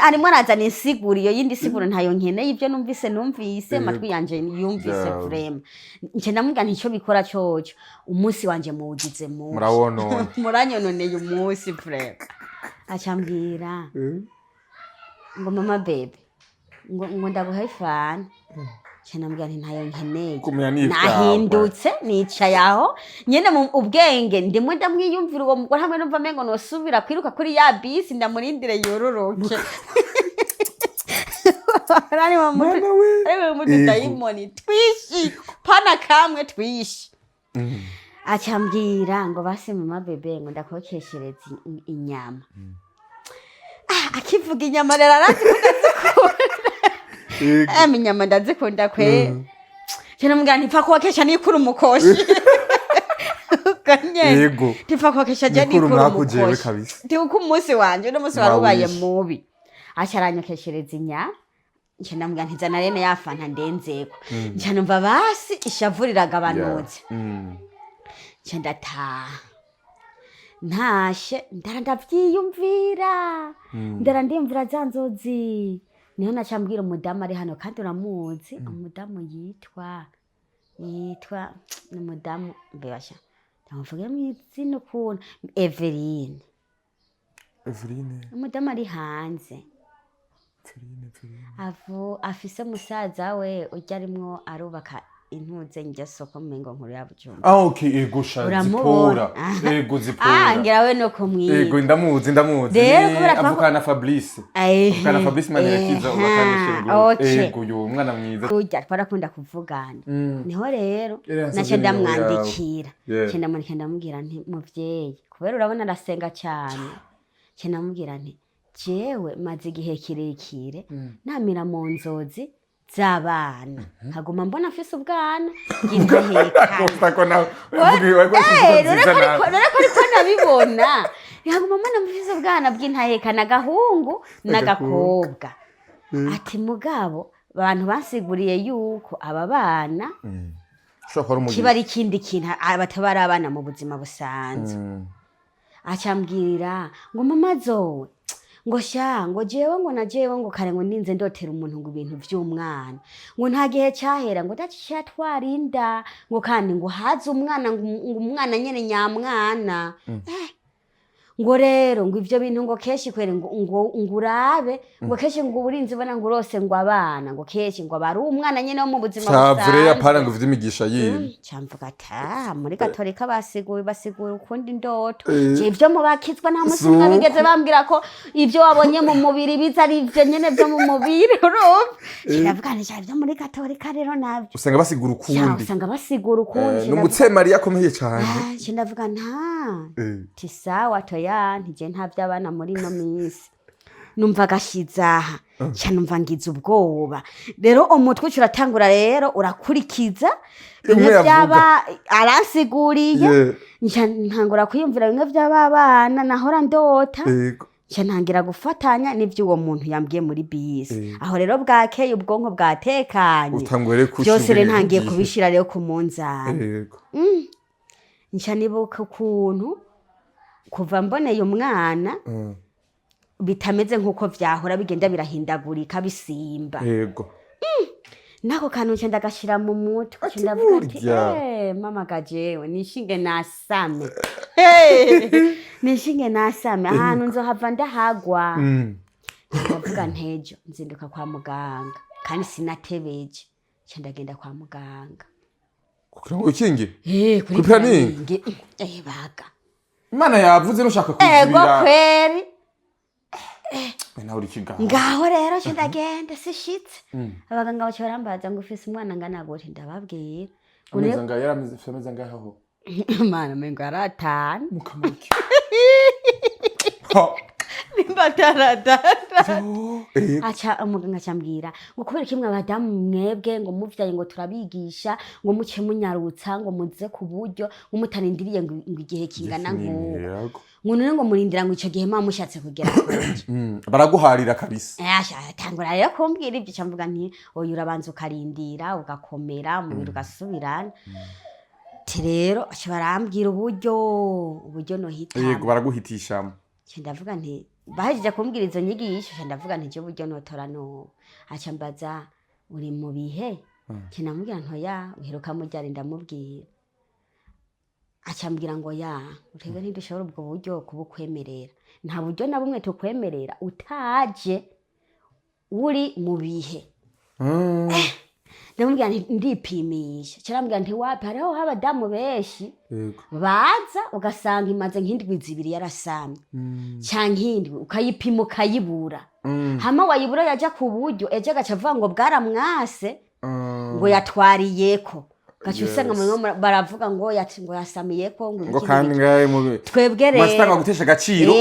arimo arazana insiguro iyo yindi siguro ntayo nkeneye ivyo numvise matwi yanje yumvise vraiment nca ndamubwira ntico bikora coco umunsi wanje muwugize mubi muranyononeye umunsi vraiment acambwira ngo mama bebe ngo ndaguhaye fana cyane mbwira nti ntayo nkeneye nahindutse nicaye aho nyene mu ubwenge ndimwe ndamwiyumvira uwo mugore hamwe numva mengo nosubira kwiruka kuri ya bisi ndamurindire yororoke rani mutu dayimoni twishi pana kamwe twishi acambwira ngo basi mama bebe ngo ndakokeshereza inyama akivuga inyama rero arazikunda inyama ndazikunda kwe cyane mugana ntifa kwakesha nikura umukoshi yego ntifa kwakesha je nikura umukoshi ndi uko umunsi wanje no munsi warubaye mubi acyaranyokeshereza inya cyane mugana ntizana rene yafanta ndenzeko cyane umva basi ishavuriraga abanutse cyane ntashe ndavyiyumvira ndimvira zanzozi niho nacambwira umudamu ari hano kandi uramuzi umudamu yitwa n'umudamu mbebasha ndamuvuge mu izina ukuntu Eveline umudamu ari hanze afise musaza we ujya arimwo arubaka intuze njya soko mengo nkuru ya Bujumbura okay ego zipora ego zipora ngira we no kumwiga ego ndamuzi avukana Fabrice manirakiza ubakanishe ego yo umwana mwiza ujya twarakunda kuvugana niho rero nace ndamwandikira cyenda muri ndamubwira nti muvyeyi kubera urabona arasenga cyane cyenda mubwira nti jewe maze igihe kirekire namira mu nzozi z'abana nkaguma mbona afise ubwana ngintahekana ariko nabibona nkaguma mbona afise ubwana bw'intahekana agahungu n'agakobwa ati mugabo abantu basiguriye yuko aba bana kiba ari ikindi kintu batabari abana mu buzima busanzwe acambwira ngo mama zowe ngo ngo jewe ngo najewe ngo kare ngo ninze ndotera umuntu ngo ibintu vy'umwana ngo nta gihe cyahera ngo dacyatwara inda ngo kandi ngo haze umwana ngo umwana nyene nyamwana ngo rero ngo ivyo bintu ngo keshi kwere ngo urabe ngo keshi ngo uburinzi bona ngo rose ngo abana ngo keshi ngo bari umwana nyene wo mu buzima busanzwe savre yapara ngo vy'imigisha yibi cyamvuga ata muri Gatolika basiguye ukundi ndoto ivyo mu bakizwa nta musinga bigeze bambwira ko ivyo wabonye mu mubiri biza ari ivyo nyene vyo mu mubiri urumva kiravuga ni cyane vyo muri Gatolika rero navyo usanga basigura ukundi n'umutse Maria akomeye cyane ndavuga nta tisawa ya ntije nta by'abana muri no minsi numva gashizaha cyane numva ngize ubwoba rero umutwe uratangura rero urakurikiza bimwe byaba arasiguriye ntangura kwiyumvira bimwe by'abana nahora ndota ntangira gufatanya n'ibyo uwo muntu yambwiye muri bisi aho rero bwakeye ubwonko bwatekanye byose rero ntangiye kubishira rero ku munzani nibuka ukuntu kuva mboneye umwana bitameze nkuko vyahora bigenda birahindagurika bisimba yego nako kantu nce ndagashira mu mutwe ndavuga ati mama gajewe nishinge nasame nishinge nasame ahantu nzohava ndahagwa ndavuga ntejo nzinduka kwa muganga kandi sinatebeje nce ndagenda kwa muganga kugira ngo ukinge kuri planning baga Imana yavuze nushaka kuzibira ego kweri nawe uri kigaho ngaho rero cyo ndagenda sishitse abaganga bacho barambaza ngo ufise umwana ngana gute ndababwira uneza nga yarameze ngaho Mana mengo aratana mukamaki nimbatarata acha umuganga cyambwira ngo kubera kimwe abadamu mwebwe ngo muvyaye ngo turabigisha ngo muce munyarutsa ngo muze ku buryo ngo mutarindiriye ngo igihe kingana nk'uko ngo murindira ngo ico gihe mama mushatse kugera kuje baraguharira kabisa tangura rero kumbwira ibyo cyamvuga nti oyo urabanza ukarindira ugakomera umubiri ugasubirana rero barambwira uburyo no hitamo yego baraguhitishamo ndavuga nti bahejeje kumbwira izo nyigisho ndavuga nti je buryo notora no aca mbaza uri mu bihe kinamubwira ntoya uheruka mu ryari ndamubwira aca mbwira ngo utega ntidushobora ubwo buryo kubukwemerera nta buryo na bumwe tukwemerera utaje uri mu bihe ndamubwira ndipimisha cyarambwira nti wapi hariho abadamu benshi baza ugasanga imaze nk'indwi zibiri yarasamye canke indwi ukayipima ukayibura hama wayibura yaja ku buryo eje gacavuga ngo bwaramwase ngo yatwariyeko gacusanga mu baravuga ngo yasamiyeko ngo kandi ngaye mu twebwe rero masitanga gutesha agaciro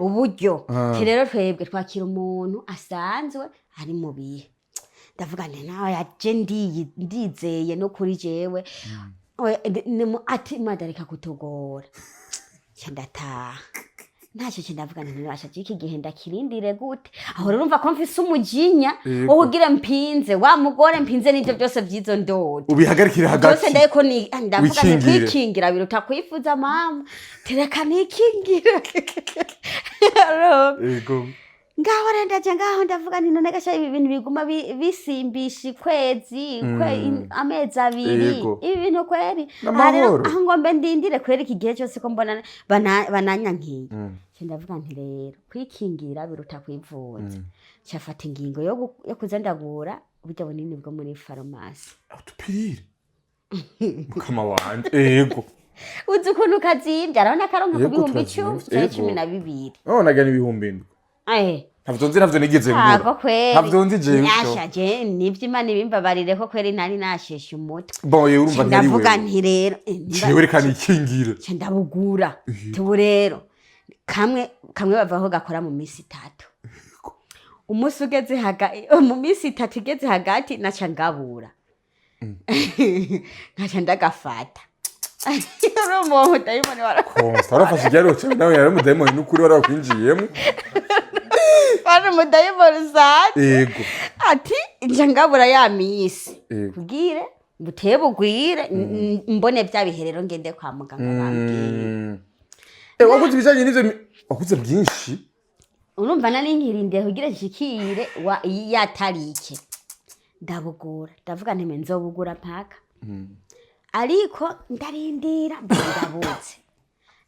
uburyo rero twebwe twakira umuntu asanzwe ari mu bihe ndavuga nti nawe yaje ndizeye no kuri jewe ati madarika kutugora ndataha ntacyo ndavuga nti nibasha iki gihe ndakirindire gute aho rero urumva ko mfise umujinya wo kugira mpinze wa mugore mpinze n'ivyo byose vyizo ndodo ubihagarikira hagati byose ndeko ni ndavuga nti kwikingira biruta kwifuza mama tereka nikingira yego ngaho rendaje ngaho ndavuga nti none gasha ibi bintu biguma bisimbisha kwezi amezi abiri ibi bintu kweri aho ngombe ndindire kweri iki gihe cyose ko mbona bananyankiye ndavuga nti rero kwikingira biruta kwivuza cyafata ingingo yo kuza ndagura burya bunini bwo muri farumasi utupirire mukama wanje yego uzi ukuntu kazimbye arabona karonka ku bihumbi 10 naga n'ibihumbi 7 navyo nigeze ngura navyo nzi jewe nashaje nivyo Imana ibimbabarire ko kweri nari nasheshe umutwe bon ye urumva ntari wewe ndavuga nti rero jewe reka nikingira ndabugura tubu rero kamwe bavaho gakora mu minsi 3 umunsi ugeze mu minsi 3 igeze hagati naca ngabura naca ndagafata urumuntu dayimoni warakonsta warafashe iryaro cyo nawe yari umudayimoni n'ukuri warakwinjiyemo bari umudayimoni zati yego ati nja ngabura ya misi kubwire butebugwire mbone bya biherero ngende kwa muganga bambwiye wakuze ibijanye n'ivyo wakuze byinshi urumva nani nkirinde kugira nshikire yatarike ndabugura ndavuga nti nzobugura mpaka ariko ndarindira ndabuze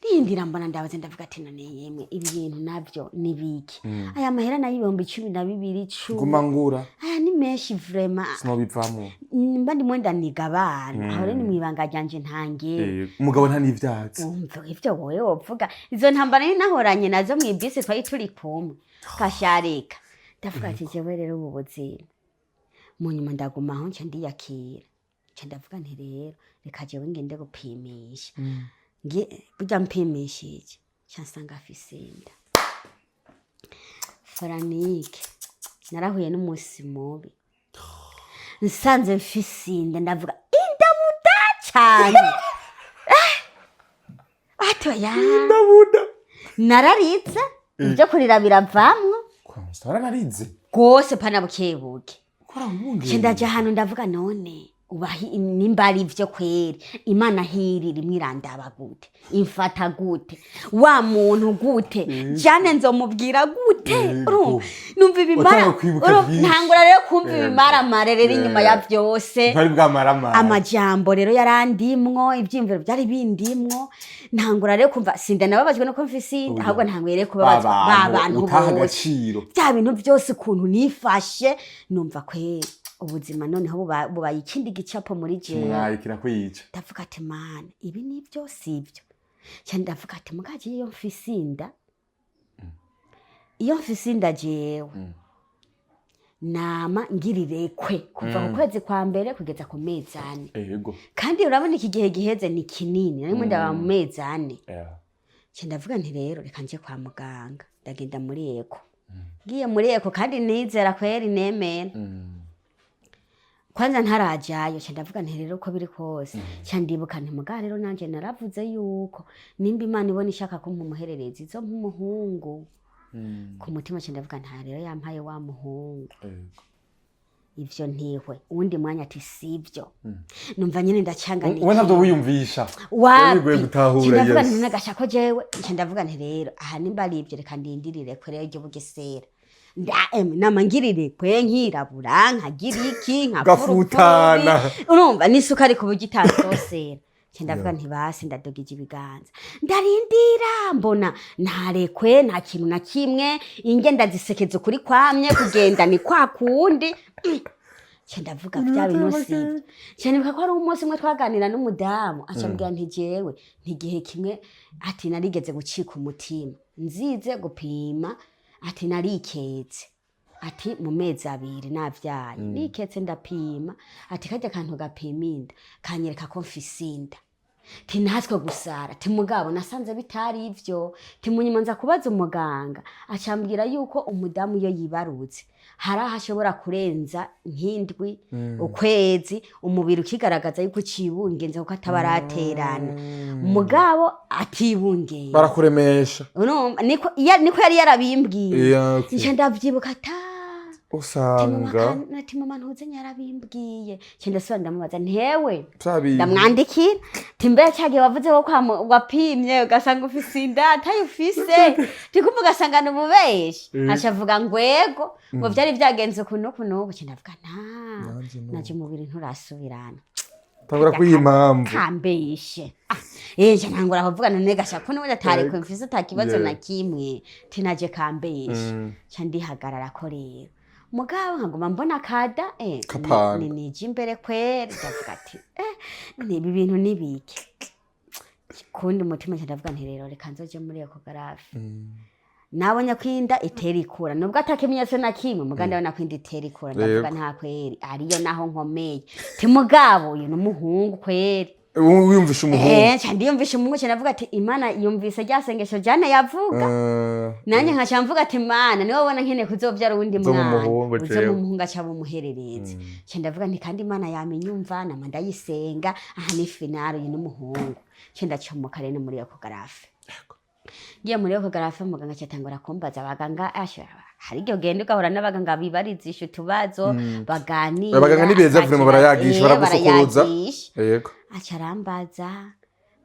rindira mbona ndabaze ndavuga ati none yemwe ibi bintu navyo nibiki aya mahera nayo 12 nguma ngura aya ni menshi vraiment sinobivamo mba ndi mwenda nigabana aho rero mwibanga ryanje ntangiye umugabo nta n'ivyatsi umva ivyo wowe wovuga izo ntambara ni nahoranye nazo mwibise twayi turi kumwe kasharika ndavuga ati jewe rero ubu buzima mu nyuma ndaguma aho nca ndiyakira nca ndavuga nti rero reka jewe ngende gupimisha burya mpimishije cyasanga afise inda Franike narahuye n'umunsi mubi nsanze mfise inda ndavuga inda muda cyane atoya inda muda nararitse ibyo kurira biravamwo CONSTANCE narize gose pana bukebuke kora ndaje hano ndavuga none ubahi nimbari ivyo kweri Imana hiri rimwirandaba gute imfata gute wa muntu gute jane nzomubwira gute numva ibimara ntangura rero kumva ibimara marere inyuma ya byose ntari bwamara amajambo rero yarandimwo ibyimviro byari bindimwo ntangura rero kumva sinda nababajwe no kumfisi ahubwo ntangwere kubabazwa babantu utahagaciro bya bintu byose kuntu nifashe numva kweri ubuzima noneho bubaye ikindi gicapo muri jewe mwayikira kwica ndavuga ati mana ibi ni byo sivyo cyane ndavuga ati mugaje iyo mfisinda jewe nama ngirirekwe kuva ku kwezi kwa mbere kugeza ku mezi 4 yego kandi urabona iki gihe giheze ni kinini narimo ndaba mu mezi 4 cyane ndavuga nti rero reka nje kwa muganga ndagenda muri eko ngiye muri eko kandi nizera kweri nemera kwanza ntarajayo ndavuga nti rero ko biri kose ndibuka nti muga rero nanje naravuze yuko nimba Imana ibona ishaka ko mpumuherereza izo mpumuhungu ku mutima ndavuga nta rero yampaye wa muhungu ivyo ntihwe undi mwanya ati sivyo numva nyine ndacanganiye we ntabwo wiyumvisha wapi gutahura ndavuga nti nagashako jewe ndavuga nti rero aha nimba ari ivyo reka ndindirire ko rero igihe bugesera namangirire kwe nkirabura nkagira iki nkafutana urumva n'isukari ku bugitasosera ndavuga nti basi ndadogije ibiganza ndarindira mbona ntarekwe nta kintu na kimwe ingenda zisekeza kuri kwamye kugenda ni kwa kundi ndavuga bya bintu sivyo cyane ko ari umunsi umwe twaganira n'umudamu acambwira nti jewe ntigihe kimwe ati narigeze gucika umutima nzize gupima ati nariketse ati mu mezi 2 navyaye niketse ndapima ati kajya kantu gapima inda kanyereka ko mfise inda tinatwe gusara timugabo nasanze bitari ivyo timunyuma nza kubaza umuganga acambwira yuko umudamu iyo yibarutse hari ahashobora kurenza nk'indwi ukwezi umubiri ukigaragaza yuko cibungenze kuko atabaraterana umugabo atibungeye barakuremesha niko yari yarabimbwiye nje ndavyibuka usanga mama ntuze nyarabimbwiye cyenda sura ndamubaza ntewe ndamwandikira timbe cyage wavuze ko wapimye ugasanga ufise inda atayufise tikuvuga ugasanga nububeshi acavuga ngwego ngo byari byagenze kuno cyenda avuga naje umubiri nturasubirana tangura kuyimpamvu kambeshe nje ntangura kuvuga none gasha kuno atari ko mfise atakibazo na kimwe tinaje kambeshe cyandihagarara ko rero mugabo nkaguma mbona kada nije imbere kwera ndavuga ati nibi bintu nibiki kundi umutima ndavuga nti rero reka nzoje muri ecographe nabonye kwinda itera ikura nubwo atakimenyetso na kimwe muganda abona kwinda itera ikura ndavuga nta kweri ariyo naho nkomeye ti mugabo uyu n'umuhungu kweri wiyumvisha umuhungu ndiyumvisha umuhungu cyane avuga ati imana yumvise ryasengesho jane yavuga nanye nkaca mvuga ati imana niwe ubona nkene kuzovyara uwundi mwana uzo umuhungu aca bumuherereze cyane ndavuga nti kandi imana yamenyumva nama ndayisenga aha ni finale uyu n'umuhungu cyane ndacomoka rero muri ecographe ngiye muri ecographe muganga cyatangura kumbaza abaganga hari igihe ugenda ugahura n'abaganga bibarizisha utubazo baganira abaganga nibeza vrema barayagisha baragusukuruza yego acarambaza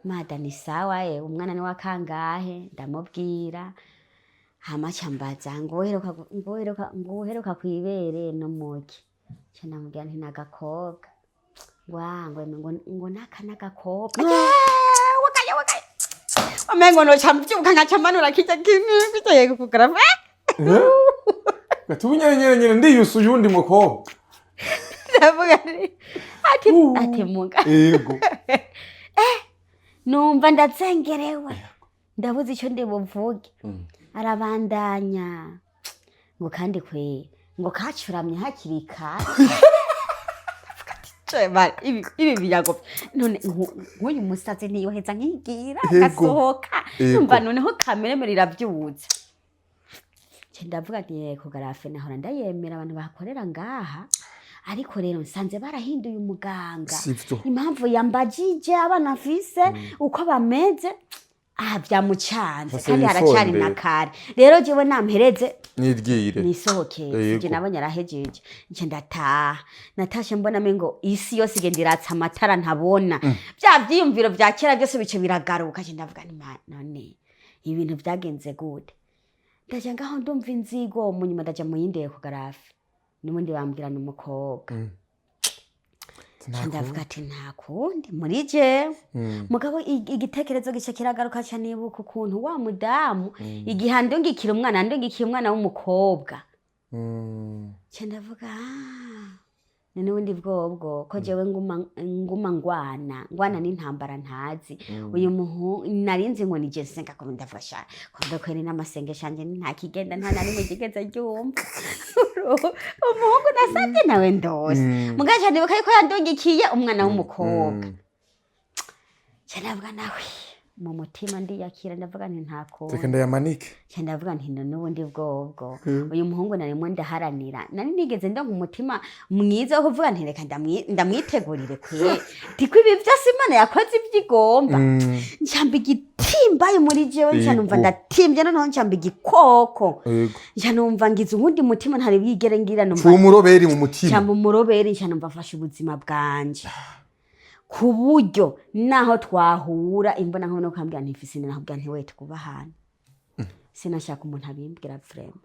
mada ni sawa umwana ni wakangahe ndamubwira hama cyambaza ngoheruka kwibere no muki cyana mubwira nti nagakobwa ngo nakana gakobwa wakaye amengo no chambyuka nkacamanura kijya kimwe kugara gatunyere ndiyusu yundi mukobwa ndavuga ati munga yego numva ndatsengerewe ndabuze icyo ndibuvuge arabandanya ngo kandi kwe ngo kacuramye hakiri kare ibi biyago none nk'uyu musazi niyoheza nkigira gasohoka numva noneho kameremere irabyutse ndavuga nti ecographe nahora ndayemera abantu bakorera ngaha ariko rero nsanze barahinduye umuganga impamvu yambajije abana Mfise uko bameze byamucanze kandi aracyari nakare rero jewe nampereze nirgire nisohoke je nabonye arahejeje nje natashe mbona mengo isi yose igendiratsa amatara ntabona bya byiyumviro bya kera byose bice biragaruka je ndavuga none ibintu byagenze gute ndaje ngaho ndumva inzigo munyuma ndaje mu yindi ecographe n'ubundi bambwira n'umukobwa ndavuga ati nta kundi muri je mugabo igitekerezo gice kiragaruka cyane nibuka ukuntu wa mudamu igihe ndungikira umwana w'umukobwa cyo ndavuga none ubundi bwobwo ko jewe nguma ngwana n'intambara ntazi uyu muhu narinzi ngo nije senga ko ndafasha ko kweri n'amasengesho anje nta kigenda nta nari mu kigeza cyumva umuhungu nasabye nawe ndose mugaje ndibuka yuko yandungikiye umwana w'umukobwa cyanavuga nawe mu mutima ndiyakira ndavuga nti ntako reka ndayamanike ndavuga nti n'ubundi bwobwo uyu muhungu narimo ndaharanira nari nigeze ndo mu mutima mwiza wo kuvuga nti reka ndamwitegurire kwe tiko ibi byose Imana yakoze ibyigomba njamba igitimba muri jewe ncanumva ndatimbye noneho njamba igikoko ncanumva ngize ubundi mutima ntari bigere ngira numva umuroberi mu mutima njamba umuroberi ncanumva afashe ubuzima bwanje kuburyo naho twahura imbona nkono kambwira nti Mfise nakubwira nti we tukubahana sinashaka umuntu abimbwira vrema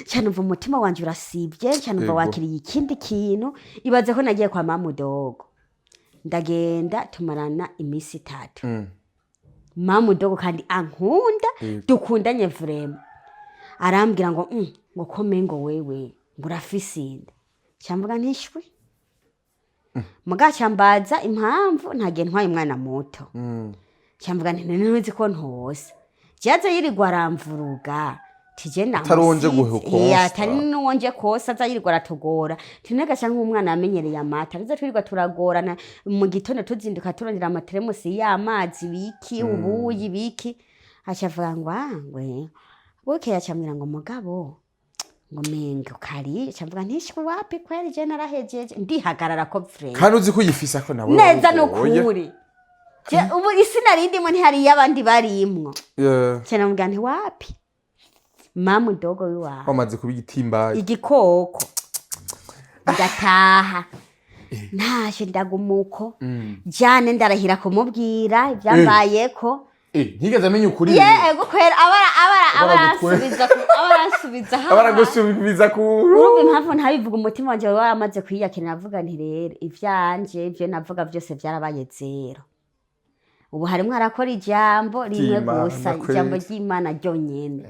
cyanumva umutima wanje urasibye cyanumva wakiriye ikindi kintu ibaze ko nagiye kwa mama Mudogo ndagenda tumarana imisi 3 mama Mudogo kandi ankunda dukundanye vrema arambwira ngo komengo wewe ngurafise inda cyamvuga ntishwe mugacambaza impamvu ntage ntwaye umwana muto cyamvuga nti ntuzi ko ntose cyaze yirirwa aramvuruga tijenda taronje guhukosa atari n'uwonje kosa azayirwa aratugora tinegasha nk'umwana yamenyereye amata biza twirirwa turagorana mu gitondo tuzinduka turondera amateremusi y'amazi biki ubuyi biki acavuga ngo ngwe buke yacamwira ngo mugabo ngo mengo kari acavuga ntishwe wapi kweri je narahejeje ndihagarara ko frere kandi uzi ko yifisa ko nawe neza no kuri je ubu isina rindimo ntihari y'abandi barimwo cyane mugana nti wapi mama dogo wiwa bamaze kuba igitimbaye igikoko ndataha ntashe ndagumuko jane ndarahira kumubwira ivyambayeko ntigeze amenya ukuri yego kwera abaragusubiza ku urumva impamvu ntabivuga umutima wanje waramaze kwiyakira navuga nti rero ivyanje ivyo navuga vyose vyarabaye zero ubu harimwo arakora ijambo rimwe gusa ijambo ry'Imana ryonyene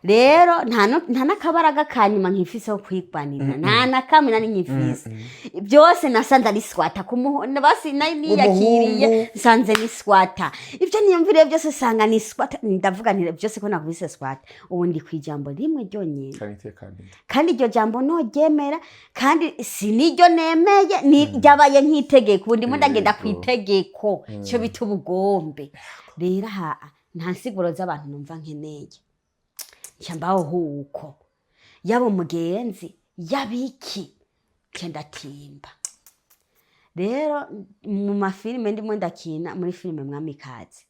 rero nta nakabaraga kanyuma nkifise ho kwigwanira nta nakamwe nari nkifise byose nasanze ari swata kumuhona basi niyakiriye nsanze ni swata ivyo niyumvire byose sanga ni swata ndavuga nti byose ko nakubise swata ubu ndi kwijambo rimwe ryonyene kandi iryo jambo no ryemera kandi siniryo nemeye ni ryabaye nk'itegeko ubu ndimo ndagenda kwitegeko cyo bitubugo gombe rero nta nsiguro z'abantu numva nkeneye cyambaho huko yabo mugenzi yabiki kendatimba rero mu mafilime ndimo ndakina muri filime Mwamikazi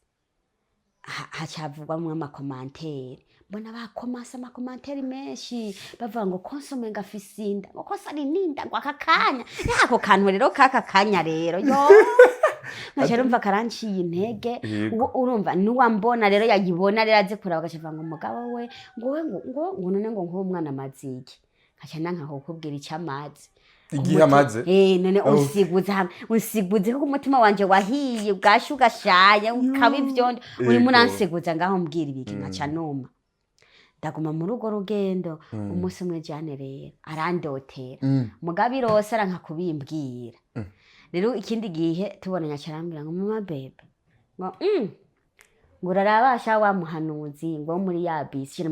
hacavugwa mu amakomantere mbona bakomasa amakomantere menshi bavuga ngo konsome ngafise inda ngo kosa ari ninda ngo akakanya yako kantu rero kakakanya rero yo Nacharumva karanciye intege urumva nuwambona rero yagibona rero aze kuraba gashava ngo umugabo we ngo none ngo nk'umwana maziki kaca nanka kokubwira icyamazi igihe amaze none unsiguze ko umutima wanje wahiye bwashuga shaye ukaba ivyondo uri munansiguza ngaho mbwira ibiki nkaca noma ndaguma mu rugo rugendo umunsi umwe jane rero arandotera mugabe irose aranka kubimbwira rero ikindi gihe tubona nyacarambira ngo mama bebe ngo urarabasha wa muhanuzi ngo muri ya bisi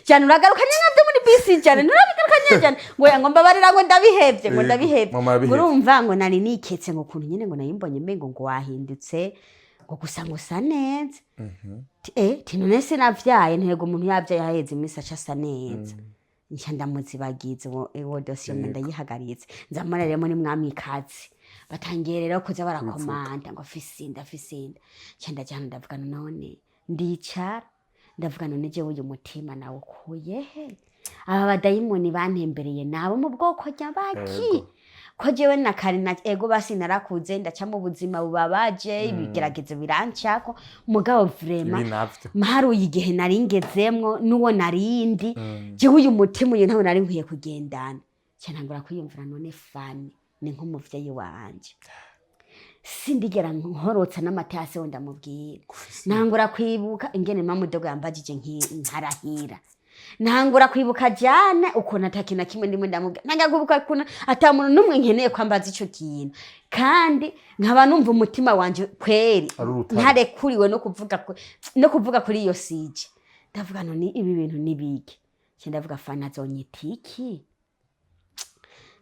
cyane uragaruka nyine muri bisi cyane nurabigaruka cyane ngo yangomba barira ngo ndabihebye urumva ngo nari niketse ngo kuntu nyine ngo nayimbonye mbengo ngo wahindutse ngo gusa ngo sa neza tinone se navyaye ntego umuntu yavyaye haheze imisi aca neza nca ndamuzibagize uwo dosiye ndayihagaritse nzamara rero muri Mwamikazi batangiye rero kuza barakomanda ngo fisinda cyenda cyane ndavuga none ndicara ndavuga none je uyu mutima nawo kuyehe aba badayimoni bantembereye nabo mu bwoko nyabaki ko jewe nakari na ego basi narakuze ndaca mu buzima bubabaje ibigeragezo birancako mugabo vrema maharuye igihe naringezemwo nuwo narindi je uyu mutima uyu ntawe nari nkwiye kugendana cyantangura kwiyumvira none fani ni nk'umuvyeyi wanje sindigera nkorotsa n'amatase wenda mubwira nangura kwibuka ingene mama dogo yambajije nkarahira ntangura kwibuka jane ukuntu atakina kimwe ndimo ndamubwira ntangagubuka kuna atamuntu numwe nkeneye kwambaza ico kintu kandi nkaba numva umutima wanje kweri ntarekuriwe no kuvuga kuri iyo sije ndavuga none ibi bintu nibiki ndavuga fana zonyitiki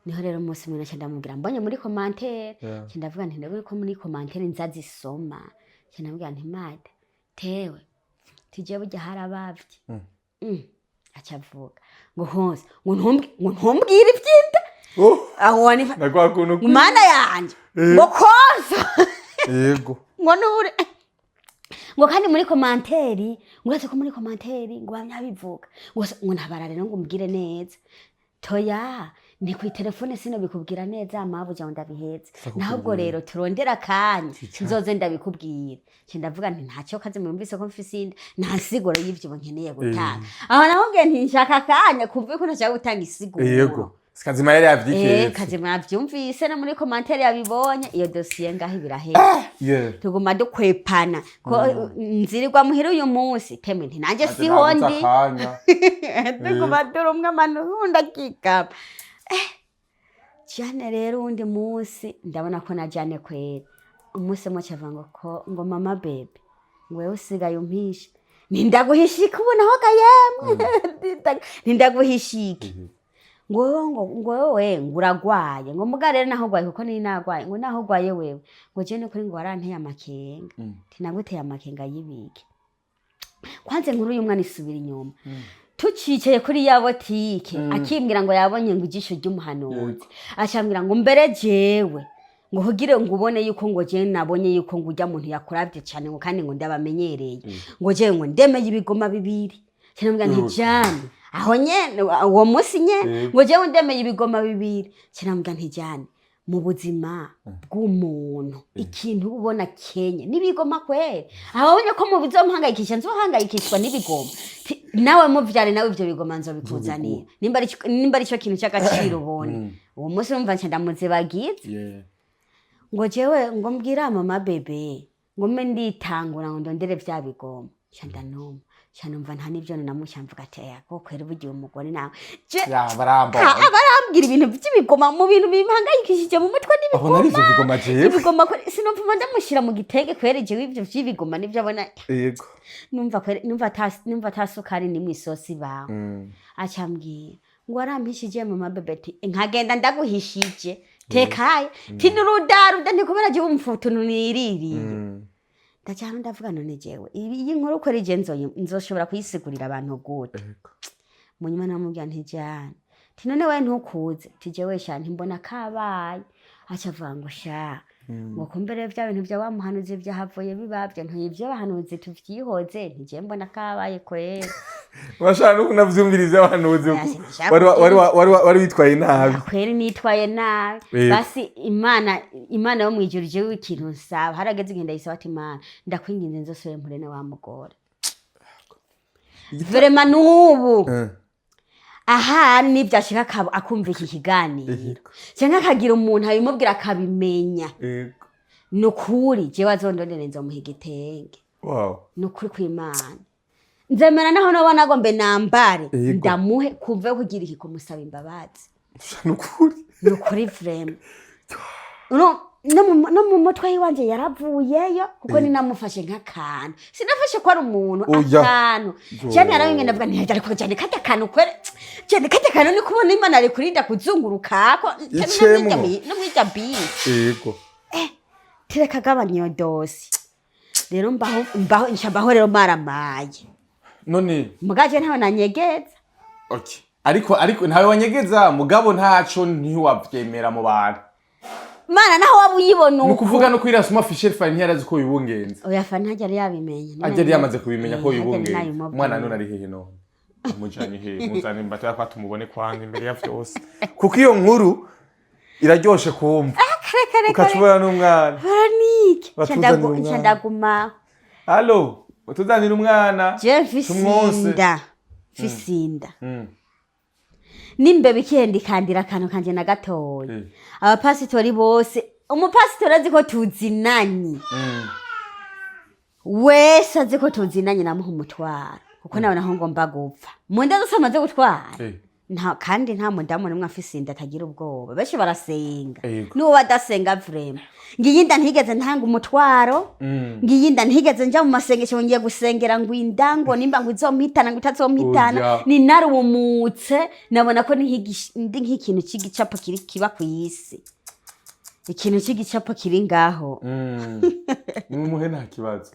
niho rero umunsi mwe naca ndamubwira mbonye muri commentaire ndavuga nti ndabona ko muri commentaire nzazisoma ndamubwira nti made tewe tije burya harabavye acavuga ngo hose ngo ntumbwire ivyinda aho wani nakwakuntu mana yanje ngo koza yego ngo nure ngo kandi muri commentaire nguraze ko muri commentaire ngo banyabivuga ngo ntabara rero ngo umbwire neza toya ni ku telefone sino bikubwira neza amabuja ndabihetse nahubwo rero turondera kanya nzoze ndabikubwira ndavuga nti ntacyo kaze mumvise ko mfise inda ntasiguro y'ivyo nkeneye gutanga aho nahubwe nti nshaka kanya kumve ko ntashaka gutanga isiguro yego Kazima yari yavyiketse Kazima yavyumvise no muri commentaire yabibonye iyo dossier ngaho ibirahera tuguma dukwepana ko nzirirwa muhira uyu munsi temwe nti nanje sihondi tuguma durumwe amanu ndakikapa Jane rero undi munsi ndabona ko na Jane kwera umunsi mwe cyavango ko ngo mama bebe wewe usigaye umpisha nindaguhishika ubona hoga yemwe nindaguhishika ngo wewe nguragwaye ngo mugarere naho gwaye kuko ni nagwaye ngo naho gwaye wewe ngo je kuri ngo waranteye amakenga tinaguteye amakenga yibike kwanze nkuru uyu mwana isubira inyuma tucicaye kuri ya botike akimbwira ngo yabonye ngo ijisho ry'umuhanuzi acambwira ngo mbere jewe ngo hugire ngo ubone yuko ngo je nabonye yuko ngo ujya muntu yakuravye cyane ngo kandi ngo ndabamenyereye ngo je ngo ndemeye ibigoma bibiri cyane ntijane aho nyene uwo musi nyene ngo je ndemeye ibigoma bibiri cyane ntijane mu buzima bw'umuntu ikintu ubona Kenya nibigoma kwere abonye ko mu bizomuhangayikisha nzohangayikishwa nibigoma nawe muvyare nawe ivyo bigoma nzobikuzanira nimba ari cyo kintu cy'agaciro ubone uwo musi umva nce ndamuzibagize ngo jewe ngo mbwira mama bebe ngo me nditangura ngo ndondere vya bigoma cyandanoma cyanumva nta nivyo namushamvuga ateye ko kwere bugiye umugore nawe barambwira ibintu by'ibigoma mu bintu bihangayikishije mu mutwe n'ibigoma aho nari bigoma jewe ibigoma sinopfuma ndamushira mu gitege kwere jewe ivyo by'ibigoma nivyo abona yego numva tasukari ni mwisosi bawe acambwira ngo arampishije mama bebe ati nkagenda ndaguhishije tekaye tinurudaruda ndikubera je umfutu niririye ndajana ndavuga none jewe iyi nkuru ko rije nzoshobora kuyisigurira abantu gute munyuma namubwira ntijana tinone we ntukuze tijewe sha ntimbona kabaye acavuga ngo sha ngo kumbere vya bintu vya wamuhanuzi vyahavuye bibavye ntuyivyo bahanuzi tuvyihoze ntije mbona kabaye kwera washaka no kunavyumviriza abahanuzi wari witwaye nabi kwera nitwaye nabi basi imana yo mwijuru je w'ikintu nsaba harageze igenda yisaba ati imana ndakwinginze nzosubire mpurene wa mugore vraiment nubu aha nibyo ashika akumva iki kiganiro cyangwa akagira umuntu abimubwira akabimenya nukuri je wazondondene nzomuha igitenge nukuri kw'Imana nzemera naho nabona ngo mbe nambare ndamuhe kumve kugira iki kumusaba imbabazi nukuri vraiment no mu mutwe yiwanje yaravuyeyo kuko ni namufashe nk'akantu sinafashe ko ari umuntu akantu cyane yarabinge ndavuga nti ariko cyane kata kantu kwere cyane kata kantu ni kubona Imana ari kurinda kuzunguruka ko no mwija bisi yego tereka gabanyo dosi rero mbaho inshabaho rero maramaye none mugaje ntawe nanyegeza okay ariko ntawe wanyegeza mugabo ntaco ntiwavyemera mu bantu Mana naho wabuyibona uko kuvuga no kwira suma Fisher Fine yarazi ko yibungenza oya fa ntajya yabimenye ajya yamaze kubimenya ko yibungenza umwana none ari hehe none umujanye he muzane mbata kwa tumubone kwanga imbere ya vyose kuko iyo nkuru iraryoshe kumva ukacubona n'umwana Veronica cyandaguma allo utuzanira umwana je fisinda nimbe bikende kandira akantu kanje na gatoya abapasitori bose umupasitori azi ko tuzinanye wese azi ko tuzinanye namuha umutwaro kuko nawe naho ngomba gupfa munda dusamaze gutwara kandi nta mudamu nimwe afise inda atagira ubwoba benshi barasenga n'uwo badasenga vraiment ngiyinda ntigeze ntanga umutwaro ngiyinda ntigeze nja mu masengesho ngiye gusengera ngo indango nimba ngo izompitana ngo itazompitana ni narumutse nabona ko ndi nk'ikintu cy'igicapo kiri kiba ku isi ikintu cy'igicapo kiri ngaho n'umuhe nta kibazo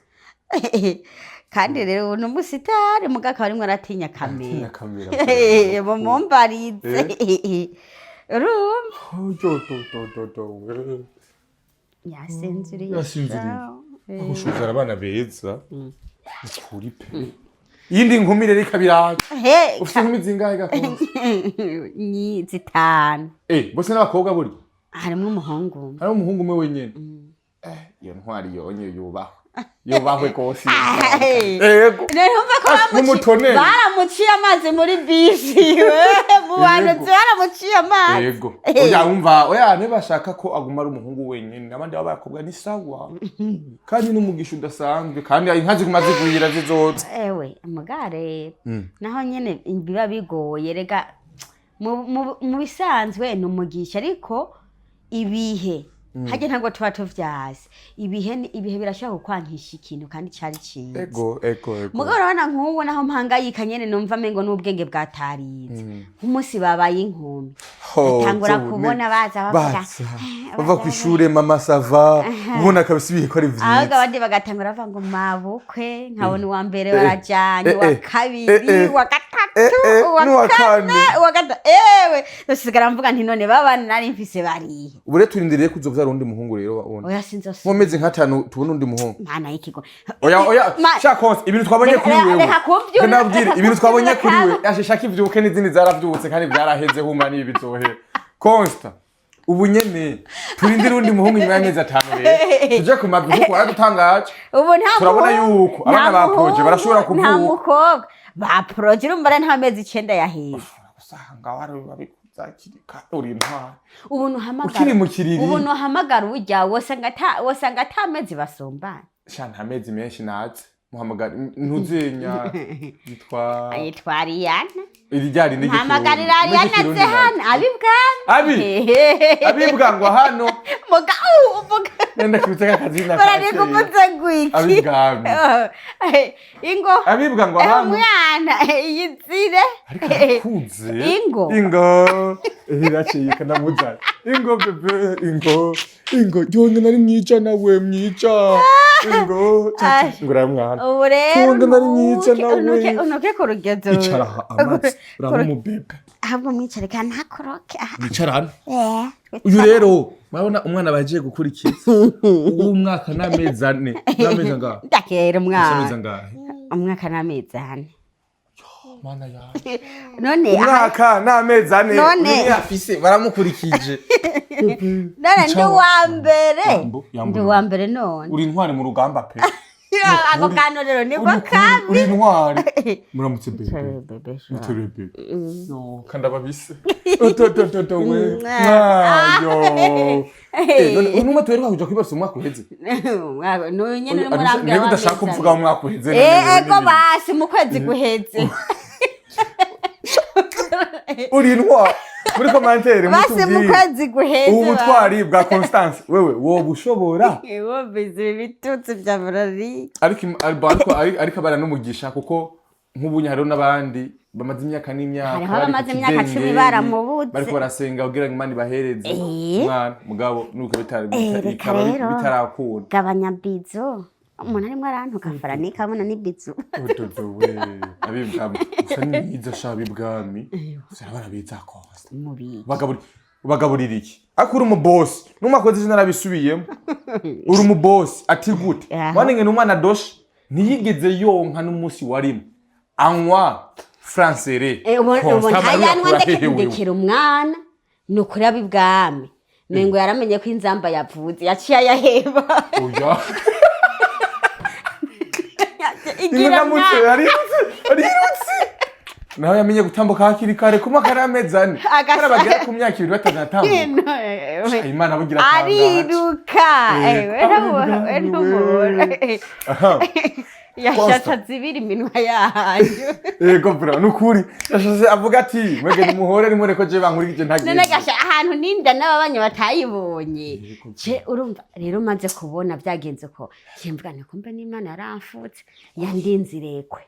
kandi rero n'umusitari mugaka barimwe aratinya kamera mumbarize yasinziriye ushuzara abana beza ukuri pe yindi nkumi rero ikabiraje ufite inkumi zingahe gakonze ni zitanu bose n'abakobwa burya harimo umuhungu umwe wenyene iyo ntwari yonye yubahwe kose yego numva ko baramuciye amazi muri bisi mu bantu baramuciye amazi yego oya umva oya ntibashaka ko aguma ari umuhungu wenyene abandi b'abakobwa ni sawa kandi n'umugisha udasanzwe kandi inka zigumaze guhira zizotse amagare naho nyene biba bigoye rega mu bisanzwe n'umugisha ariko ibihe hajye ntabwo tuba tuvyase ibihe birashaka kukwankisha ikintu kandi cyari cyiza ego mugabo urabona nk'ubu naho mpangayika nyene numva mengo n'ubwenge bwatarize nk'umunsi babaye inkumi atangura kubona baza bava ku ishure mama sava ubona kabisa ibihe ari vyiza ahubwo abandi bagatangura bavuga ngo mabukwe nkabona uwa mbere barajanye wa kabiri wa gatatu wa kane wa gatatu ewe dosigara mvuga nti none babana nari mfise barihe ubure turindiriye kuzovyara undi muhungu rero wabona oya sinzose nkomeze nk'atanu tubona undi muhungu mwana y'ikigo oya shakonse ibintu twabonye kuri wewe nabwira ibintu twabonye kuri wewe ashishaka ivyuke n'izindi zaravyutse kandi byaraheze huma n'ibi bizohe Consta ubu nyene turindira undi muhungu nyuma y'amezi 5 rero tuje ku mavuko waradutangaje ubu nta turabona yuko abana ba projet barashobora kuvuga nta mukobwa ba projet urumva nta mezi 9 yahiye usanga wari babikuzakirika uri ntwara ubu nuhamagara ukiri mu kiriri ubu nuhamagara urya wosanga atamezi basombana sha nta mezi menshi natse muhamagara ntuzenya yitwa Ariana irijyari n'igikuru muhamagarira Ariana ze hano abibwangwa hano muga nenda kubitaka kazina barari kumutse gwiki abibwami ingo abibwangwa hano mwana yizire kuze ingo iraciye kana muzara ingo bebe ingo yonde nari mwica nawe mwica ingo ngura mwana urero nari mwica nawe unoke ku rugezo icara amazi ramu bebe ahubwo mwicare kandi ntakoroke bicarana uyu rero mabona umwana bagiye gukurikiza uwo mwaka n'amezi 4 n'amezi ngaho ndakera umwaka umwaka n'amezi 4 mana ya none umwaka n'amezi 4 none afise baramukurikije none ndi wa mbere none uri intwari mu rugamba pe ako kano rero niko kabi uri intwari muramutse bebe muterebe no kanda babise otototo we ayo none umwe twereka kuja kwibarsa umwaka uheze no nyene murambira wa ndashaka kuvuga umwaka uheze ego basi mu kwezi guheze uri intwari muri commentaire basi mu kwezi guheze ubu twari bwa Constance wewe wo bushobora wo bizi bitutse bya burari ariko abana n'umugisha kuko nk'ubunya hariho n'abandi bamaze imyaka n'imyaka hariho abamaze imyaka 10 baramubuze bariko barasenga kugira ngo Imana ibahereze umwana mugabo nuko bitarakura gabanya bizo umuntu arimo arantuka faranika abona ni bizo we abibwami usa n'iza shabi bwami sarabana biza Consta Mubi bagaburira iki akuri umu boss n'umwakoze izina narabisubiyemo uri umu boss ati gute wanenge n'umwana doshe ntiyigeze yonka n'umunsi warimo anywa francere ubu ntayanwa ndekera umwana ni ukuri abibwami mengo yaramenye ko inzamba yavuze yaciye ayaheba oya igira mwana nawe yamenye gutambuka hakiri kare kuma karamezane karabagera ku myaka 2 batanatambuka Imana bugira kanga ariruka we n'umubona yashatse zibiri minwa yayo ego bro nukuri yashatse avuga ati mwege nimuhore nimure ko je bankurikije ntagiye none gasha ahantu ninda n'ababanye batayibonye je urumva rero maze kubona byagenze ko cyemvugana kumbe n'Imana yaramfutse yandinzirekwe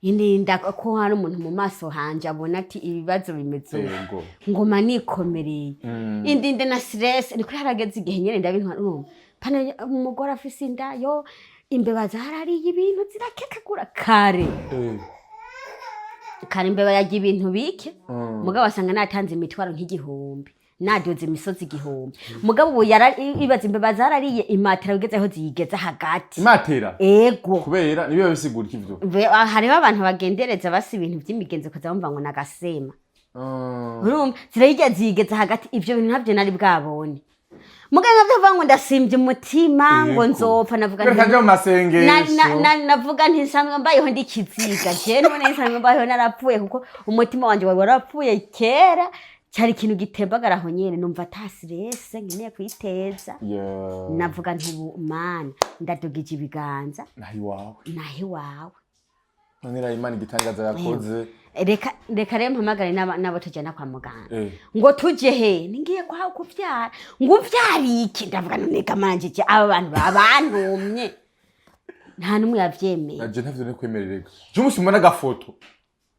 indinda ko hari umuntu mu maso hanje abona ati ibibazo bimeze ngoma nikomereye indinde na stress niko harageze igihe nyene ndabintwa pane umugore afise inda yo imbeba zarariye ibintu zirakekagura kare imbeba yagiye ibintu bike mugabo wasanga natanze imitwaro nk'igihumbi nadoze imisozi igihumbi mugabo ubu ibaza imbeba zarariye imatera ugezeho ziyigeza hagati imatera ego kubera niyo bisigura ikivyo hariho abantu bagendereza basi ibintu by'imigenzo kaza bumva ngo nagasema urumva zirayigeza hagati ivyo bintu ntabyo nari bwabone muganga ndavuga ngo ndasimbye umutima ngo nzopfa navuga navuga nti nsanzwe mbayeho ndikiziga je none nsanzwe mbayeho narapfuye kuko umutima wanje warapfuye kera cyari ikintu gitembagara aho nyene numva tasirese nkeneye kwiteza navuga nti mana ndadugije ibiganza nahi wawe ngira Imana igitangaza yakoze reka rero mpamagare nabo tujyana kwa muganga ngo tujye he ningiye kwa kuvyara ngo uvyari iki ndavuga none kamanjije aba bantu babantumye nta numwe yavyemeye naje ntavyo ne kwemererega je umunsi mbona gafoto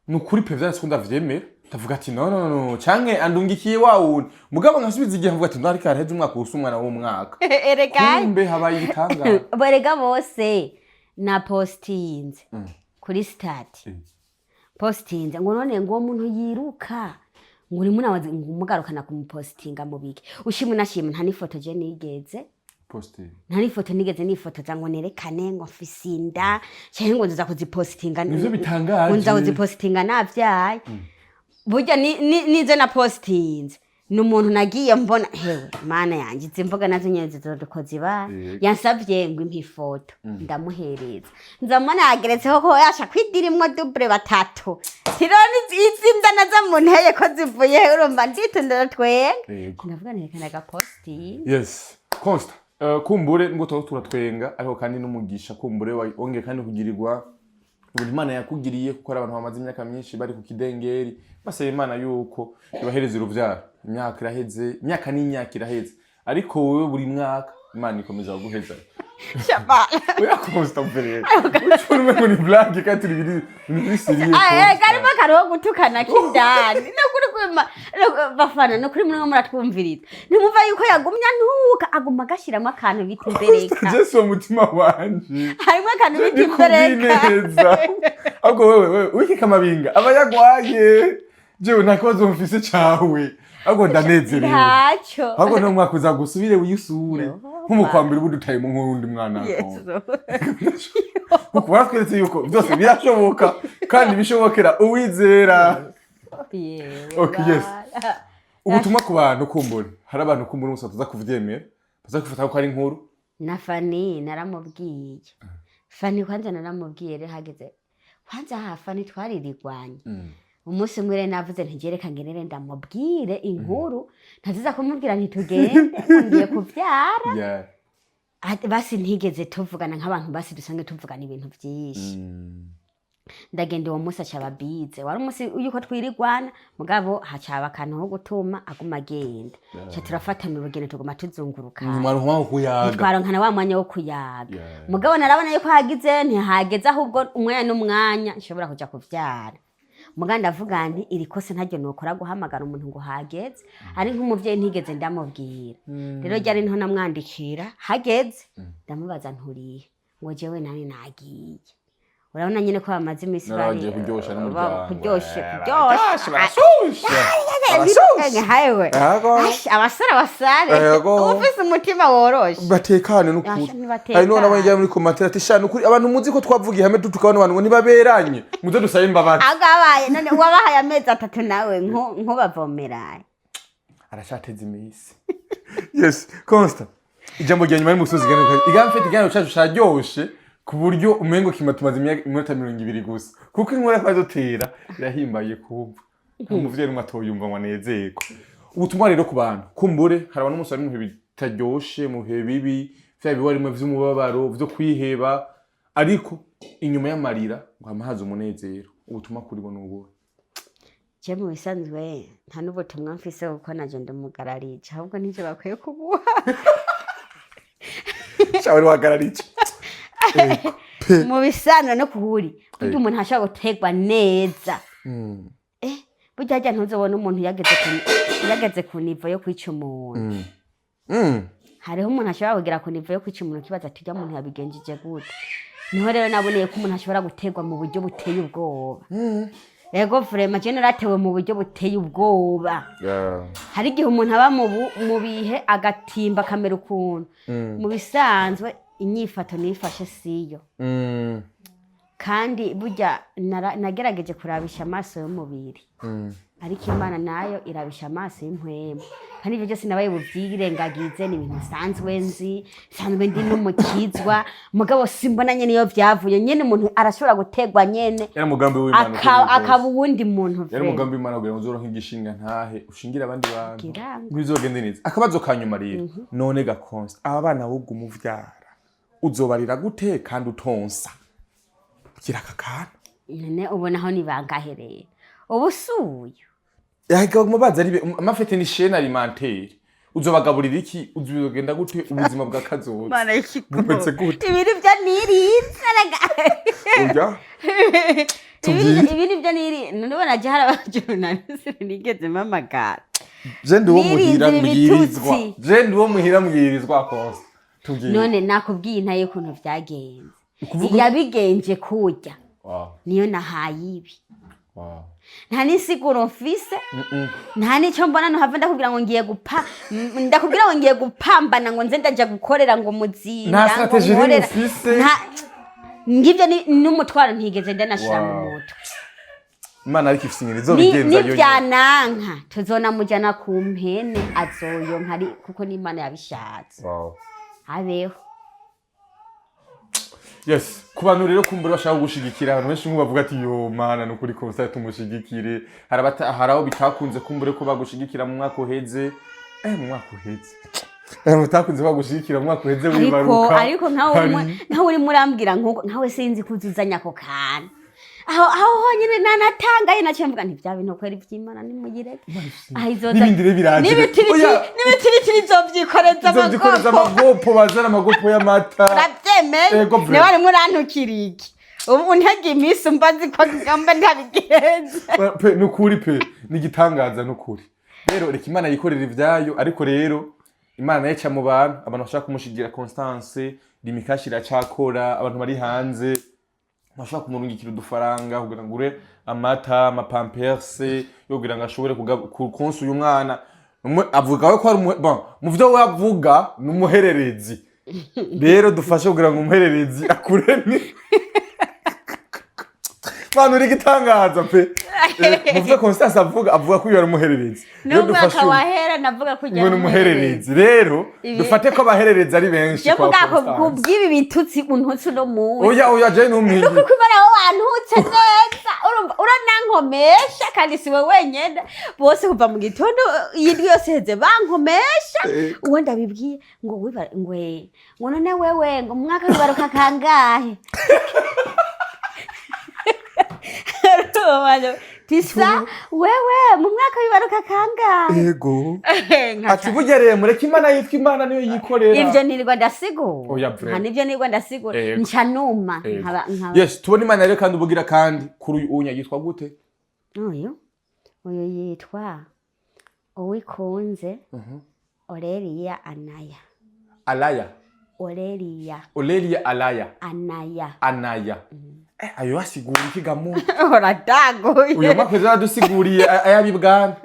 nukuri pe vyanditse ko ndavyemera ndavuga ati no canke andungikiye wawundi mugabo nkasubiza igihe mvuga ati ntari karaheze umwaka usa umwana w'umwaka erega kumbe habaye igitangaza barega bose na postinze kuri stati postinze ngo none ngo umuntu yiruka ngo uri munawaze ngo umugarukana kumupostinga mu biki ushimwe nashimwe nta nifoto je nigeze posting nta nifoto nigeze nifotoza ngo nerekane ngo mfise inda cyangwa ngo nza kuzipostinga nivyo bitangaje nza kuzipostinga navyaye burya nize na postinze n'umuntu nagiye mbona hewe mana yanje izimvuga nazo nyene zizodukoze ba yansavye ngo impifoto ndamuhereza nzamona yageretseho ko yasha kwidirimwo double batatu tironi izimda naza mu nteye ko zivuye urumva nditondera twenga ndavuga nerekana ga posting yes Consta kumbure ngo turatwenga ariko kandi n'umugisha kumbure wongeye kandi kugirirwa buri Imana yakugiriye kuko abantu bamaze imyaka myinshi bari ku kidengeri basaba Imana yuko ibahereza uruvyaro imyaka iraheze imyaka n'imyaka iraheze ariko wowe buri mwaka Imana ikomeza guheza Shabala oya Consta mbere ucunwe ngo ni blague kandi turi biri serious karimo kariho gutukana kindani no kuri kwima bafana no kuri mwe muratwumvirira nimumva yuko yagumya ntuka aguma gashiramo akantu bita imbereka Jesu umutima wanje harimo akantu bita imbereka ahubwo wewe wiki kamabinga aba yagwaye jewe nakoze mfise cawe ahubwo ndanezerewe ntacyo ahubwo no mwaka uza gusubire wiyusure nk'umukwambira ubudutaye mu nk'undi mwana kuko baratweretse yuko byose birashoboka kandi bishobokera uwizera okay yes ubutumwa ku bantu kumbura hari abantu kumbura umusaza uza kuvyemera baza kufata ko ari inkuru na Fani naramubwiye Fani kwanza naramubwiye rero hageze kwanza Fani twaririrwanye umunsi mwire navuze ntigereka ngenere ndamubwire inkuru ntaziza kumubwira ntitugende ngiye kuvyara basi ntigeze tuvugana nk'abantu basi dusange tuvugana ibintu byinshi ndagende uwo munsi acababize wari umunsi yuko twirirwana mugabo hacaba akantu ho gutuma aguma agenda cyo turafatana urugendo tuguma tuzungurukana twaronkana wa mwanya wo kuyaga mugabo narabona yuko hagize ntihageze ahubwo umwanya n'umwanya nshobora kuja kuvyara muganda avuga nti iri kose ntaryo nokora guhamagara umuntu ngo hageze ari nk'umuvyeyi ntigeze ndamubwira rero ryari nto namwandikira hageze ndamubaza nturiye ngo jewe nani nagiye urabona nyine ko bamaze imisi bari kuryosha n'umuryango kuryoshe hayewe abasore basare ufise umutima woroshe batekane n'ukuri hari none abanje muri komatera ati shana ukuri abantu muzi ko twavugiye hamwe tukabona abantu ngo nibaberanye muze dusabe imbabazi agabaye none wabahaye amezi 3 nawe nk'ubavomeraye arashateze imisi yes Consta ijambo rya nyuma y'umusozi igamfite igano cyacu cyaryoshe ku buryo umengo kimatumaze iminota 20 gusa kuko inkora kwazotera irahimbaye kumva umuvyeyi umatoyumva mwanezeko ubutumwa rero ku bantu kumbure hari abantu umusari mu bitaryoshe mu bihe bibi vyabi warimo vy'umubabaro vyo kwiheba ariko inyuma y'amarira ngo amahaza umunezero ubutumwa kuri bo nubo je mu bisanzwe nta n'ubutumwa mfise kuko naje ndamugararije ahubwo nije bakwiye kubuha cyari wagararije mu bisanzwe no kuhuri burya umuntu ashaka gutegwa neza burya ntuzobona umuntu yageze ku nivo yo kwica umuntu hariho umuntu ashobora kugira ku nivo yo kwica umuntu kibaza ati urya muntu yabigenjeje gute niho rero naboneye ko umuntu ashobora gutegwa mu buryo buteye ubwoba ego vrema je naratewe mu buryo buteye ubwoba hari igihe umuntu aba mu bihe agatimba kamera ukuntu mu bisanzwe inyifato nifashe siyo kandi burya nagerageje kurabisha amaso y'umubiri ariko Imana nayo irabisha amaso y'impwemu kandi ibyo byose nabaye buvyirengagize ni ibintu nsanzwe nzi nsanzwe ndi n'umukizwa mugabo simbona nyene iyo vyavuye nyene umuntu arashobora gutegwa nyene yari umugambi w'Imana akaba uwundi muntu yari umugambi w'Imana kugira ngo uzoronke igishinga ntahe ushingira abandi bantu bizogende neza akabazo kanyuma rero none ga Consta aba bana ahubwo umuvyara uzobarira gute kandi utonsa kugira kakana none ubona aho nibangahereye ubusuyo yaga mubaza ari amafete ni chaîne alimentaire uzobagaburira iki uzogenda gute ubuzima bwa kazoza mana ikiko bumeze gute ibiri byo nirinze urya ibiri byo niri none ubona je hari abajournaliste nigeze mamagara je ndi wo muhira mwirizwa je ndi wo muhira mwirizwa konse tugiye none nakubwiye ntaye kuntu vyagenze yabigenje kurya niyo nahaye ibi nta nisiguro mfise nta nico mbona no hava ndakubwira ngo ngiye ndakubwira ngo ngiye gupambana ngo nze ndaje gukorera ngo muzinda nta strategie mfise ngivyo n'umutwaro ntigeze ndanashira mu mutwe Imana ariko ifise ingene izobigenza yo nivyananka tuzona mujana ku mpene azoyonka ari kuko n'Imana yabishatse abeho yes ku bantu rero kumbura bashaka gushigikira abantu benshi bavuga ati yo mana nukuri Constance tumushigikire haraho bitakunze kumbure ko bagushigikira mu mwaka uheze mu mwaka uheze mutakunze bagushigikira mu mwaka uheze wibaruka ariko nkaho uri murambwira nkawe sinzi kuzuzanya ako kana aho honyine nanatangaye naciye mvuga nti bya bintu kwera ivy'Imana nimugireke n'ibindire biraje n'ibitiri zovyikoreza amagopo bazana amagopo y'amata uravyemeye ne bari murantukiriki ubu ntege imisi mbazi ko ngamba ntabigenza pe nukuri pe nigitangaza nukuri rero reka Imana yikorera ivyayo ariko rero Imana yeca mu bantu abantu bashaka kumushigira Constance rimikashi iracakora abantu bari hanze nashaka kumurungikira udufaranga kugira ngo ure amata amapampers yo kugira ngo ashobore kukonsa uyu mwana avuga ko ari mu vyo wavuga n'umuhererezi rero dufashe kugira ngo umuhererezi akurene Mwana uri gitangaza pe muvyo Constance avuga ko yari umuhererezi rero dufashe wahera navuga kujya umuhererezi rero dufate ko abahererezi ari benshi kwa Constance kubwibi bitutsi untutsi no mu oya je numpiye kuko baraho wantutse neza uranankomesha kandi siwe wenyene bose kuva mu gitondo yindi yose heze bankomesha uwo ndabibwiye ngo ngo none wewe ngo mwaka wibaruka kangahe Tisa wewe mu mwaka wibaruka kangahe yego ati bugereye mureke Imana yitwa Imana niyo yikorera ivyo nirwa ndasigura nivyo nirwa ndasigura nca numa yes tubona Imana rero kandi ubugira kandi kuri uyu unya yitwa gute uyu yitwa uwikunze Aurelia Alaya Anaya ayo asigura ikigamu oradagoye uyu makweza dusiguriye ayabibwana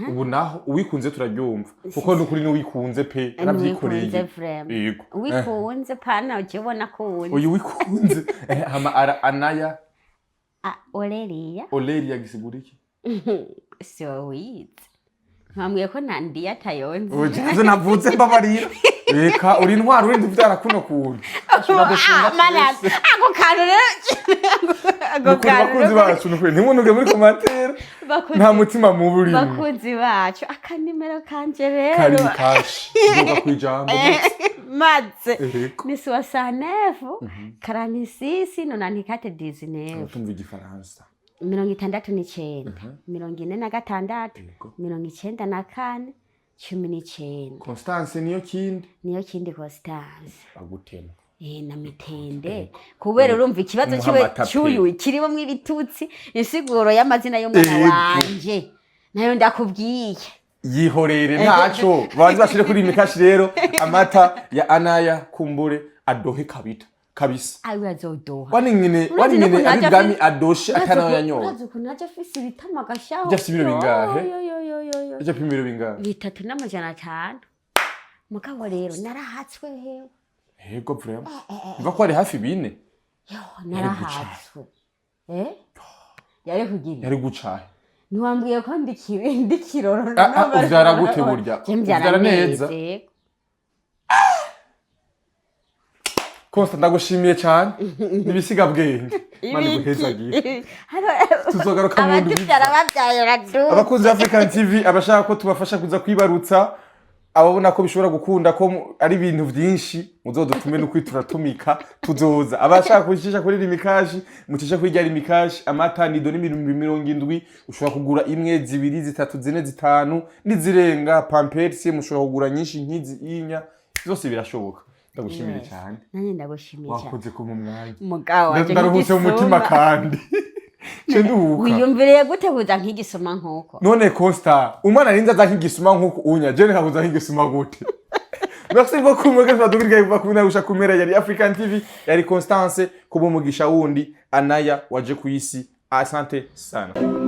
ubu naho uwikunze turaryumva kuko nukuri no wikunze pe arabyikoreye yego wikunze pana ukibona ko uyu wikunze hama Anaya Aurelia gisigura iki so wize Mwambwiye ko nandiye atayonze uje navutse mbabarira reka uri intwaro uri ndavyara kuno kuntu mana ako kantu rero bakunzi bacu nukuri ntimunuge muri komatera nta mutima mubi bakunzi bacu akanimero kanje rero kari kashi ngoga kwijambo maze ni 69 46 nonandikate 19 tumva igifaransa 69 46 94 19 Constance niyo kindi Constance agutema na mitende kubera urumva ikibazo kiwe cyuyu kirimo mw'ibitutsi insiguro y'amazina y'umwana wanje nayo ndakubwiye yihorere ntaco babanze bashire kuri imikashi rero amata ya Anaya kumbure adohe kabisa ayo azodoha waningine ari bwami adoshe atanayo yanyoye urazo kunaje afise ibitama gashaho just ibiro bingahe je pimiro bingahe 3,500 mugabo rero narahatswe hewe yego vraiment mva ko ari hafi bine narahatswe yari gucaye ntiwambwiye ko ndikiroro uvyara gute burya uvyara neza Constance ndagushimiye cyane nibisiga bwenge mani guhezagiye tuzogaruka mu ndwi abakunzi African TV abashaka ko tubafasha kuza kwibarutsa ababona ko bishobora gukunda ko ari ibintu byinshi muzodutume no kwituratumika tuzoza abashaka kucisha kuri limikashi mucisha kuri rya limikashi amata nido n'ibihumbi 70 ushobora kugura imwe zibiri zitatu zine zitanu nizirenga pampers mushobora kugura nyinshi nkizi inya zose birashoboka ndagushimire cyane nanye ndagushimiye cyane wakoze ku mwanya mugabo waje ndaruhutse mu mutima kandi Chenduka. Wiyumviriye gute kuza nk'igisoma nk'uko? None Costa, umwana arinza za nk'igisoma nk'uko unya, je nkabuza nk'igisoma gute? Merci beaucoup mwese badubirika bakuna usha kumera yari African TV, yari Constance kubo mugisha wundi Anaya waje ku isi. Asante sana.